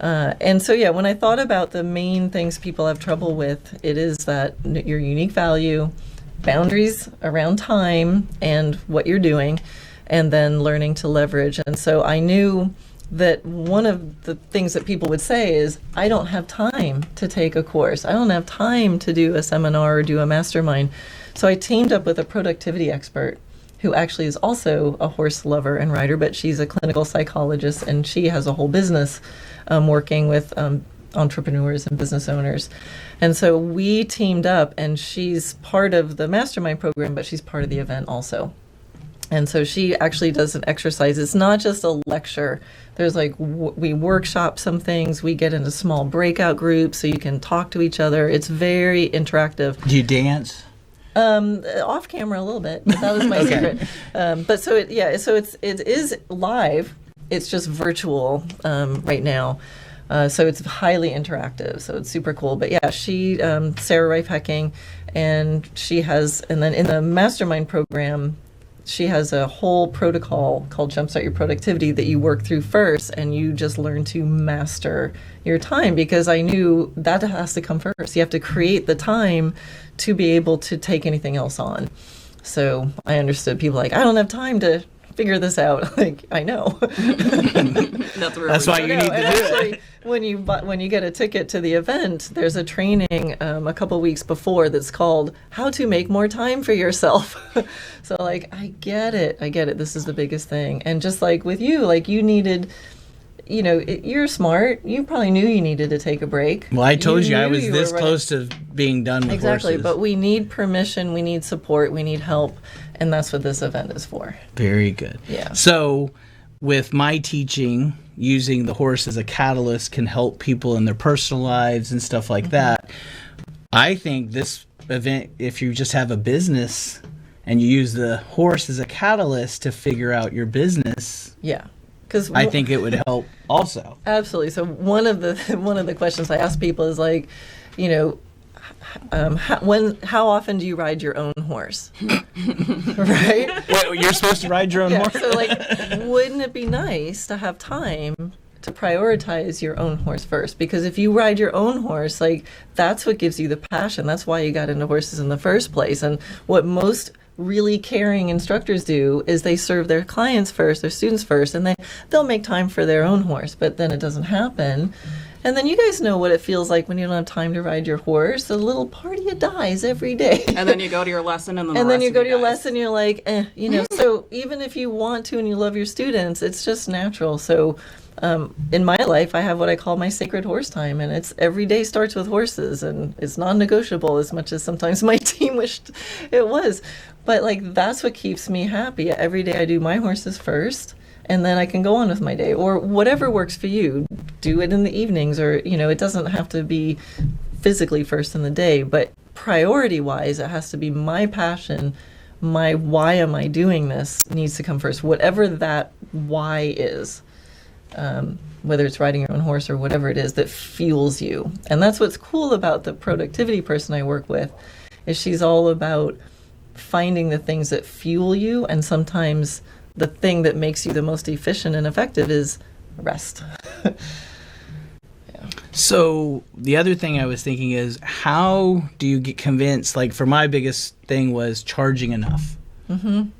And so, when I thought about the main things people have trouble with, it is that your unique value, boundaries around time and what you're doing, and then learning to leverage. And so I knew that one of the things that people would say is, I don't have time to take a course. I don't have time to do a seminar or do a mastermind. So I teamed up with a productivity expert who actually is also a horse lover and rider, but she's a clinical psychologist, and she has a whole business working with entrepreneurs and business owners. And so we teamed up, and she's part of the mastermind program, but she's part of the event also. And so she actually does an exercise. It's not just a lecture. There's we workshop some things. We get into small breakout groups so you can talk to each other. It's very interactive. Do you dance? Off camera a little bit, but that was my secret. But so it is live. It's just virtual right now. So it's highly interactive. So it's super cool. But yeah, she, Sarah Reif-Hecking, and then in the mastermind program, she has a whole protocol called Jumpstart Your Productivity that you work through first, and you just learn to master your time, because I knew that has to come first. You have to create the time to be able to take anything else on. So I understood people I don't have time to figure this out. I know. That's why you need to do it. When you get a ticket to the event, there's a training a couple weeks before that's called How to Make More Time for Yourself. So I get it. This is the biggest thing. And just like with you, you needed, you're smart. You probably knew you needed to take a break. Well, I told you I was this close to being done with exactly, horses. But we need permission, we need support, we need help, and that's what this event is for. Very good. Yeah. So with my teaching, using the horse as a catalyst can help people in their personal lives and stuff like that. I think this event, if you just have a business and you use the horse as a catalyst to figure out your business, because I think it would help also. Absolutely. So one of the questions I ask people is how often do you ride your own horse? Right? Wait, you're supposed to ride your own horse? So wouldn't it be nice to have time to prioritize your own horse first? Because if you ride your own horse, that's what gives you the passion. That's why you got into horses in the first place. And what most really caring instructors do is they serve their clients first, their students first, and they'll make time for their own horse, but then it doesn't happen. And then you guys know what it feels like when you don't have time to ride your horse. The little part of you dies every day. And then you go to your lesson, and then you go to your lesson, you're like, So even if you want to and you love your students, it's just natural. So in my life, I have what I call my sacred horse time, and it's every day starts with horses, and it's non-negotiable as much as sometimes my team wished it was. But that's what keeps me happy. Every day I do my horses first, and then I can go on with my day, or whatever works for you. Do it in the evenings, or it doesn't have to be physically first in the day, but priority wise, it has to be my passion. My why am I doing this needs to come first, whatever that why is. Whether it's riding your own horse or whatever it is that fuels you. And that's what's cool about the productivity person I work with, is she's all about finding the things that fuel you, and sometimes the thing that makes you the most efficient and effective is rest. So the other thing I was thinking is, how do you get convinced? For my biggest thing was charging enough.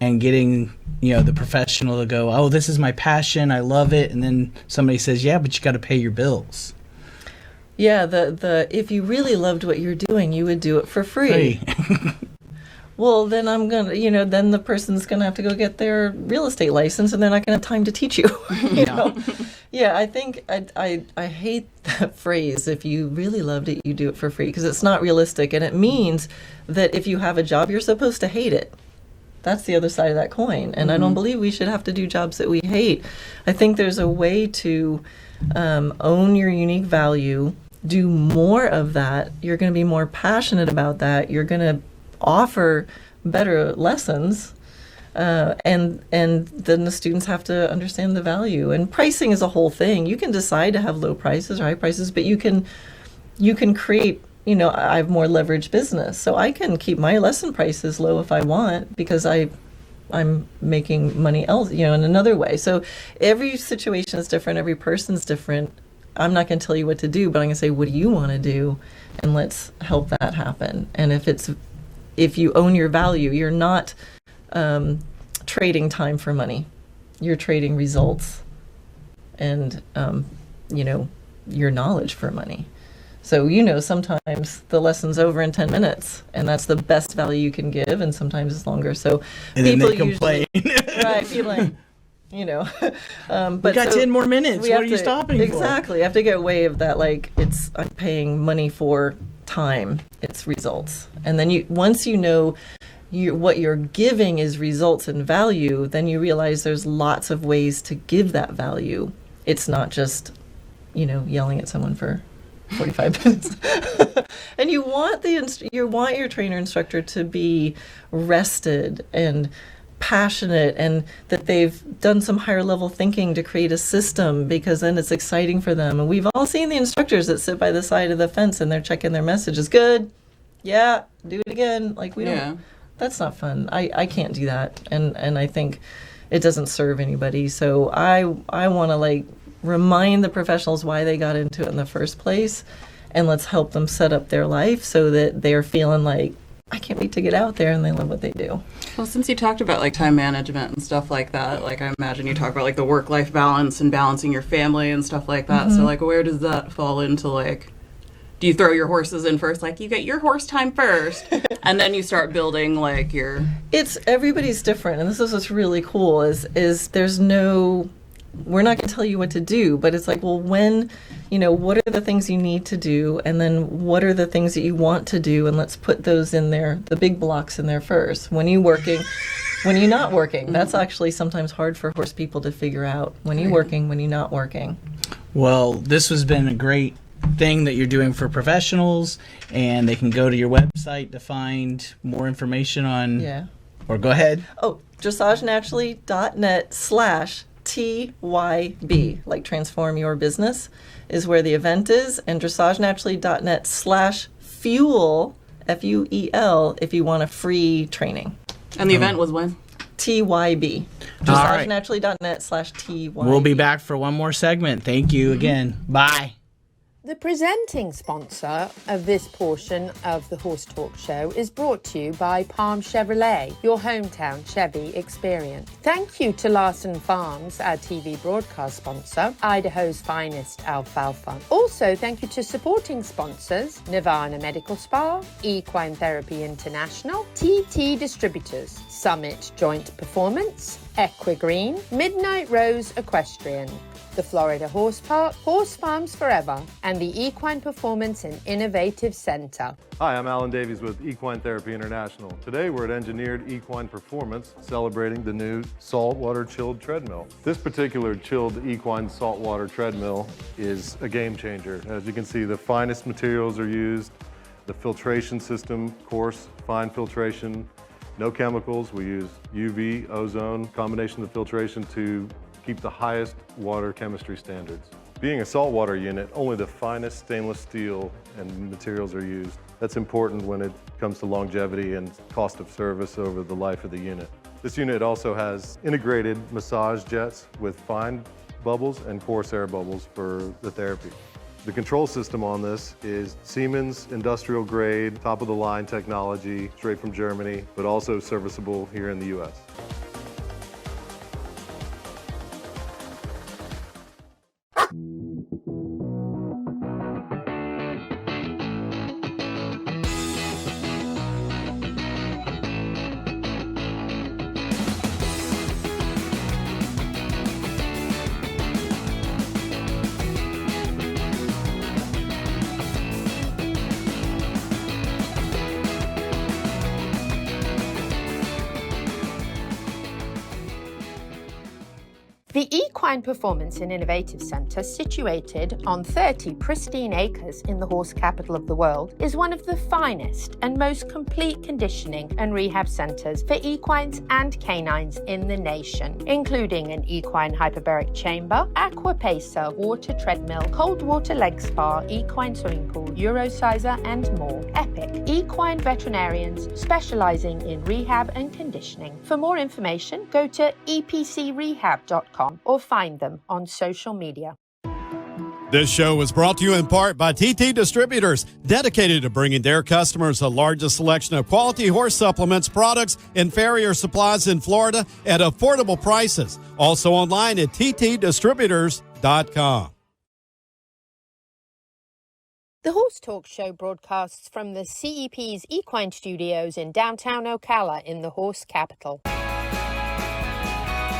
And getting the professional to go, oh, this is my passion, I love it, and then somebody says, yeah, but you got to pay your bills. Yeah, the if you really loved what you're doing, you would do it for free. Well, then I'm gonna, then the person's gonna have to go get their real estate license, and they're not gonna have time to teach you. you know? Yeah, I think I hate that phrase. If you really loved it, you do it for free, because it's not realistic, and it means that if you have a job, you're supposed to hate it. That's the other side of that coin, and I don't believe we should have to do jobs that we hate. I think there's a way to own your unique value, do more of that. You're going to be more passionate about that. You're going to offer better lessons, and then the students have to understand the value. And pricing is a whole thing. You can decide to have low prices or high prices, but you can create you know, I have more leverage business, so I can keep my lesson prices low if I want because I'm making money else, you know, in another way. So every situation is different. Every person's different. I'm not going to tell you what to do, but I'm going to say, what do you want to do? And let's help that happen. And if you own your value, you're not trading time for money. You're trading results and, you know, your knowledge for money. So, you know, sometimes the lesson's over in 10 minutes, and that's the best value you can give, and sometimes it's longer. So and people then they complain. right, people like, you know. But we got 10 more minutes. What are you stopping for? Exactly. You have to get away of that, like, I'm paying money for time. It's results. And then once you know what you're giving is results and value, then you realize there's lots of ways to give that value. It's not just, you know, yelling at someone for 45 minutes. And you want your trainer instructor to be rested and passionate, and that they've done some higher level thinking to create a system, because then it's exciting for them. And we've all seen the instructors that sit by the side of the fence and they're checking their messages. Good. Yeah. Do it again. Like, we don't, that's not fun. I can't do that. And I think it doesn't serve anybody. So I want to, like, remind the professionals why they got into it in the first place, and let's help them set up their life so that they're feeling like, I can't wait to get out there, and they love what they do. Well, since you talked about like time management and stuff like that, like I imagine you talk about like the work-life balance and balancing your family and stuff like that. Mm-hmm. So like, where does that fall into, like, do you throw your horses in first? Like, you get your horse time first, and then you start building like your... Everybody's different, and this is what's really cool is there's no... We're not going to tell you what to do, but it's like, well, when, you know, what are the things you need to do? And then what are the things that you want to do? And let's put those in there, the big blocks in there first. When you're working, when you're not working, that's actually sometimes hard for horse people to figure out. When you're working, when you're not working. Well, this has been a great thing that you're doing for professionals, and they can go to your website to find more information on... Yeah. Or go ahead. Oh, dressagenaturally.net/TYB, like transform your business, is where the event is, and dressagenaturally.net/fuel, FUEL, if you want a free training. And the event was when? TYB. dressagenaturally.net/TYB. We'll be back for one more segment. Thank you again. Bye. The presenting sponsor of this portion of the Horse Talk Show is brought to you by Palm Chevrolet, your hometown Chevy experience. Thank you to Larson Farms, our TV broadcast sponsor, Idaho's finest alfalfa. Also, thank you to supporting sponsors, Nirvana Medical Spa, Equine Therapy International, TT Distributors, Summit Joint Performance, Equine, Midnight Rose Equestrian, the Florida Horse Park, Horse Farms Forever, and the Equine Performance and Innovative Center. Hi, I'm Alan Davies with Equine Therapy International. Today we're at Engineered Equine Performance, celebrating the new saltwater chilled treadmill. This particular chilled equine saltwater treadmill is a game changer. As you can see, the finest materials are used. The filtration system, coarse, fine filtration, no chemicals. We use UV, ozone, combination of filtration to keep the highest water chemistry standards. Being a saltwater unit, only the finest stainless steel and materials are used. That's important when it comes to longevity and cost of service over the life of the unit. This unit also has integrated massage jets with fine bubbles and coarse air bubbles for the therapy. The control system on this is Siemens industrial grade, top of the line technology, straight from Germany, but also serviceable here in the US. The Equine Performance and Innovative Centre, situated on 30 pristine acres in the horse capital of the world, is one of the finest and most complete conditioning and rehab centres for equines and canines in the nation, including an equine hyperbaric chamber, aqua pacer, water treadmill, cold water leg spa, equine swimming pool, Eurosizer, and more. Epic equine veterinarians specialising in rehab and conditioning. For more information, go to epcrehab.com or find them on social media. This show was brought to you in part by TT Distributors, dedicated to bringing their customers the largest selection of quality horse supplements, products, and farrier supplies in Florida at affordable prices. Also online at ttdistributors.com. The Horse Talk Show broadcasts from the CEP's Equine Studios in downtown Ocala in the horse capital.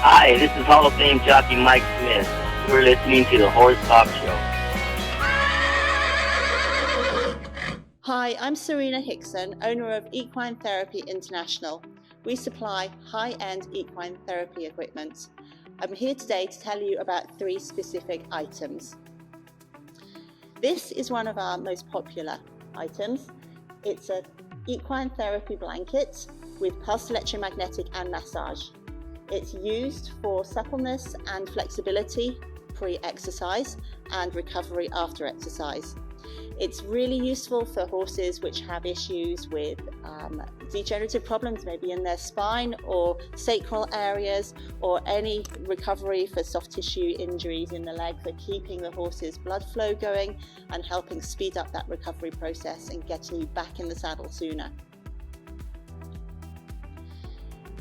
Hi, this is Hall of Fame jockey Mike Smith. You're listening to the Horse Talk Show. Hi, I'm Serena Hickson, owner of Equine Therapy International. We supply high-end equine therapy equipment. I'm here today to tell you about 3 specific items. This is one of our most popular items. It's an equine therapy blanket with pulsed electromagnetic and massage. It's used for suppleness and flexibility pre-exercise and recovery after exercise. It's really useful for horses which have issues with degenerative problems, maybe in their spine or sacral areas, or any recovery for soft tissue injuries in the leg, for keeping the horse's blood flow going and helping speed up that recovery process and getting you back in the saddle sooner.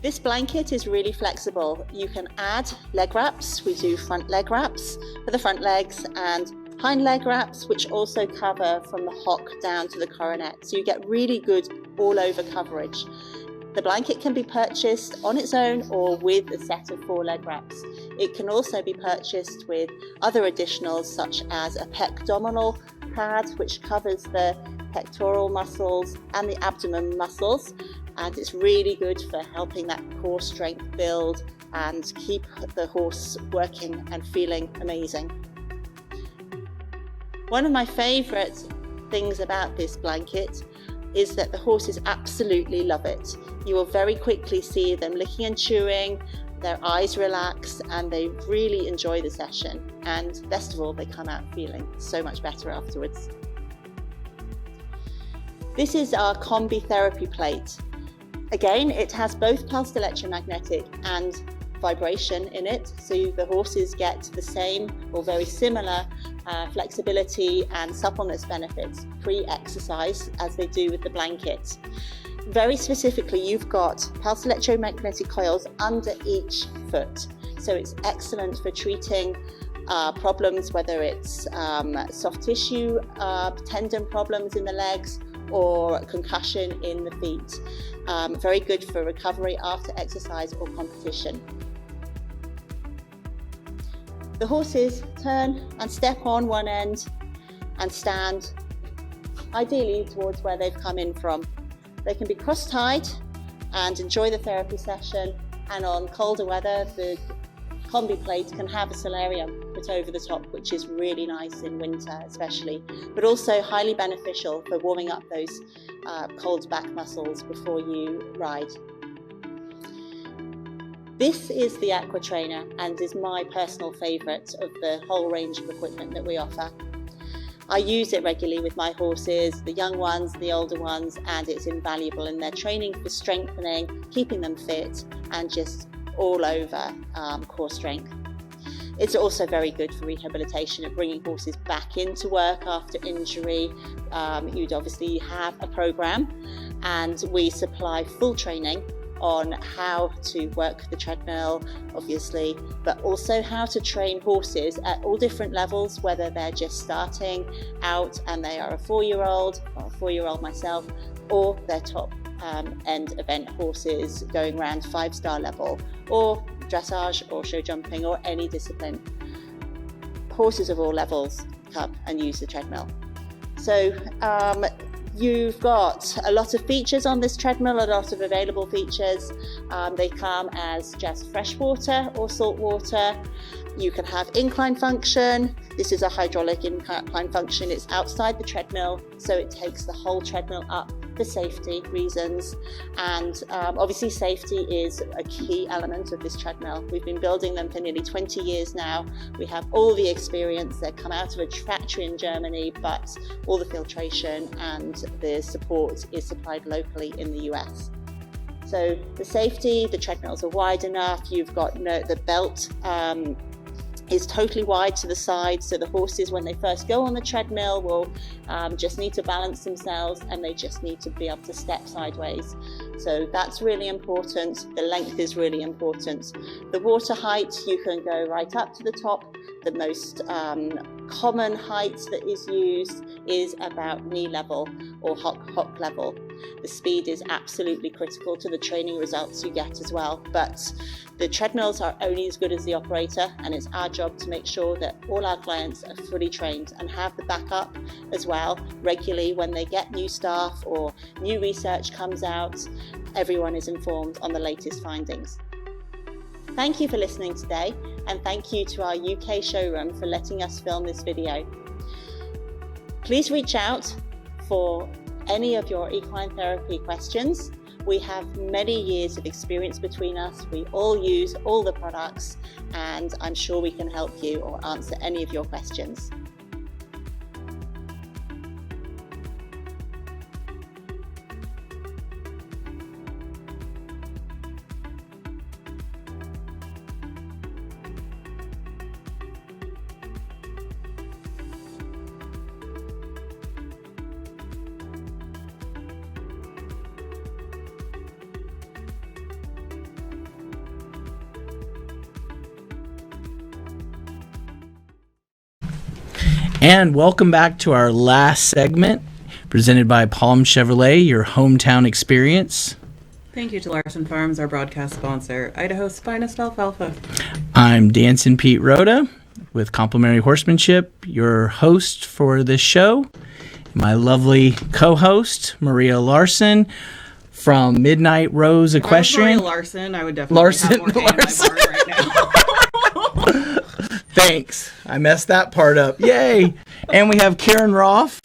This blanket is really flexible. You can add leg wraps. We do front leg wraps for the front legs and hind leg wraps, which also cover from the hock down to the coronet. So you get really good all over coverage. The blanket can be purchased on its own or with a set of 4 leg wraps. It can also be purchased with other additionals such as a pectominal pad, which covers the pectoral muscles and the abdomen muscles. And it's really good for helping that core strength build and keep the horse working and feeling amazing. One of my favourite things about this blanket is that the horses absolutely love it. You will very quickly see them licking and chewing, their eyes relax, and they really enjoy the session. And best of all, they come out feeling so much better afterwards. This is our combi therapy plate. Again, it has both pulsed electromagnetic and vibration in it, so the horses get the same or very similar flexibility and suppleness benefits pre-exercise as they do with the blanket. Very specifically, you've got pulsed electromagnetic coils under each foot, so it's excellent for treating problems, whether it's soft tissue tendon problems in the legs or concussion in the feet. Very good for recovery after exercise or competition. The horses turn and step on one end and stand ideally towards where they've come in from. They can be cross-tied and enjoy the therapy session, and on colder weather the combi plate can have a solarium put over the top, which is really nice in winter especially, but also highly beneficial for warming up those cold back muscles before you ride. This is the Aqua Trainer and is my personal favourite of the whole range of equipment that we offer. I use it regularly with my horses, the young ones, the older ones, and it's invaluable in their training for strengthening, keeping them fit, and just all over core strength. It's also very good for rehabilitation and bringing horses back into work after injury. You'd obviously have a program, and we supply full training on how to work the treadmill, obviously, but also how to train horses at all different levels, whether they're just starting out and they are a 4-year-old, or a 4-year-old myself, or they're top end event horses going around 5-star level, or dressage or show jumping or any discipline. Horses of all levels come and use the treadmill. So You've got a lot of features on this treadmill, a lot of available features. They come as just fresh water or salt water. You can have incline function. This is a hydraulic incline function. It's outside the treadmill, so it takes the whole treadmill up for safety reasons. And obviously safety is a key element of this treadmill. We've been building them for nearly 20 years now. We have all the experience. They come out of a factory in Germany, but all the filtration and the support is supplied locally in the US. So the safety, the treadmills are wide enough. You've got the belt is totally wide to the side, so the horses, when they first go on the treadmill, will just need to balance themselves, and they just need to be able to step sideways. So that's really important. The length is really important. The water height, you can go right up to the top. The most common height that is used is about knee level or hock level. The speed is absolutely critical to the training results you get as well. But the treadmills are only as good as the operator, and it's our job to make sure that all our clients are fully trained and have the backup as well regularly. When they get new staff or new research comes out, everyone is informed on the latest findings. Thank you for listening today, and thank you to our UK showroom for letting us film this video. Please reach out for any of your equine therapy questions. We have many years of experience between us. We all use all the products, and I'm sure we can help you or answer any of your questions. And welcome back to our last segment, presented by Palm Chevrolet, your hometown experience. Thank you to Larson Farms, our broadcast sponsor, Idaho's finest alfalfa. I'm Dancin Pete Rodda with Complementary Horsemanship, your host for this show. My lovely co-host, Maria Larson from Midnight Rose Equestrian. Maria Larson, I would definitely have more hay in my barn right now. Thanks. I messed that part up. Yay. And we have Karen Rohfl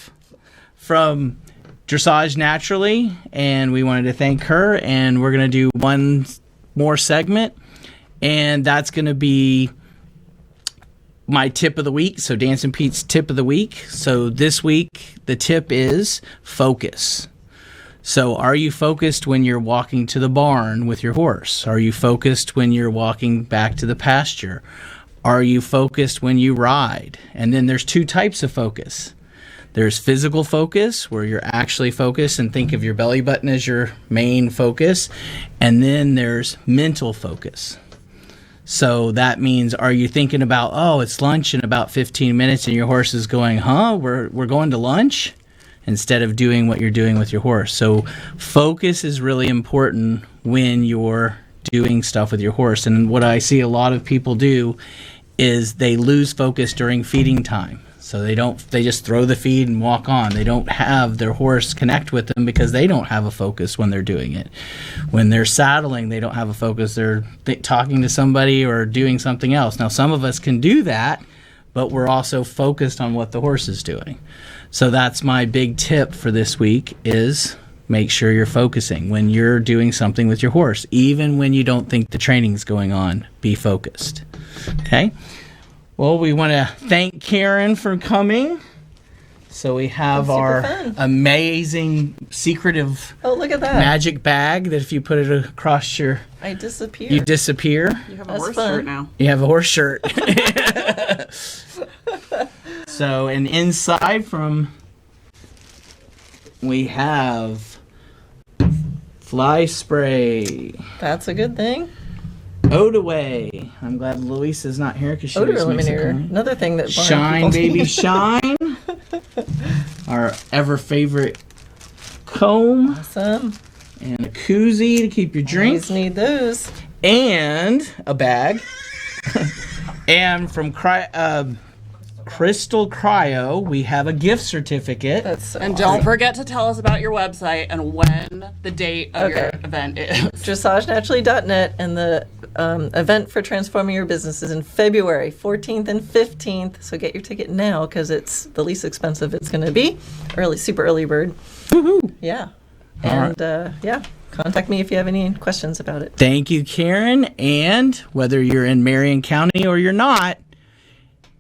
from Dressage Naturally, and we wanted to thank her, and we're going to do one more segment, and that's going to be my tip of the week. So Dancin Pete's tip of the week. So this week, the tip is focus. So are you focused when you're walking to the barn with your horse? Are you focused when you're walking back to the pasture? Are you focused when you ride? And then there's two types of focus. There's physical focus, where you're actually focused and think of your belly button as your main focus. And then there's mental focus. So that means, are you thinking about, oh, it's lunch in about 15 minutes, and your horse is going, we're going to lunch? Instead of doing what you're doing with your horse. So focus is really important when you're doing stuff with your horse. And what I see a lot of people do is they lose focus during feeding time. So they just throw the feed and walk on. They don't have their horse connect with them because they don't have a focus when they're doing it. When they're saddling, they don't have a focus. They're talking to somebody or doing something else. Now, some of us can do that, but we're also focused on what the horse is doing. So that's my big tip for this week, is make sure you're focusing when you're doing something with your horse. Even when you don't think the training's going on, be focused. Okay? Well, we want to thank Karen for coming. So we have our amazing secretive look at that magic bag that if you put it across your... I disappear. You disappear. You have a horse shirt now. You have a horse shirt. So, and inside we have fly spray. That's a good thing. Odaway. I'm glad Louisa's not here because she odor always makes eliminator. a comment. Another thing that Shine, baby, shine. Our ever favorite comb. Awesome. And a koozie to keep your drinks. Always need those. And a bag. And from Crystal Cryo, we have a gift certificate. That's so And don't forget to tell us about your website and when the date of your event is. DressageNaturally.net, and the event for transforming your business is in February 14th and 15th. So get your ticket now because it's the least expensive it's going to be. Super early bird. Woohoo! Yeah. All And contact me if you have any questions about it. Thank you, Karen. And whether you're in Marion County or you're not,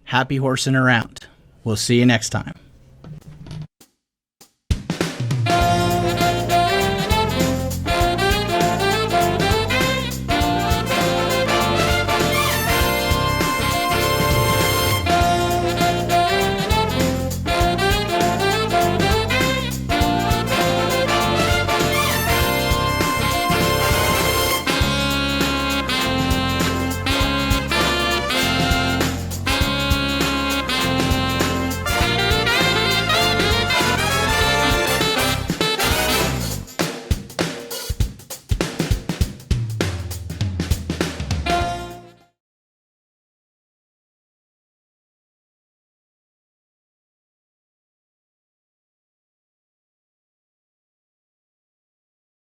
happy horsing around. We'll see you next time.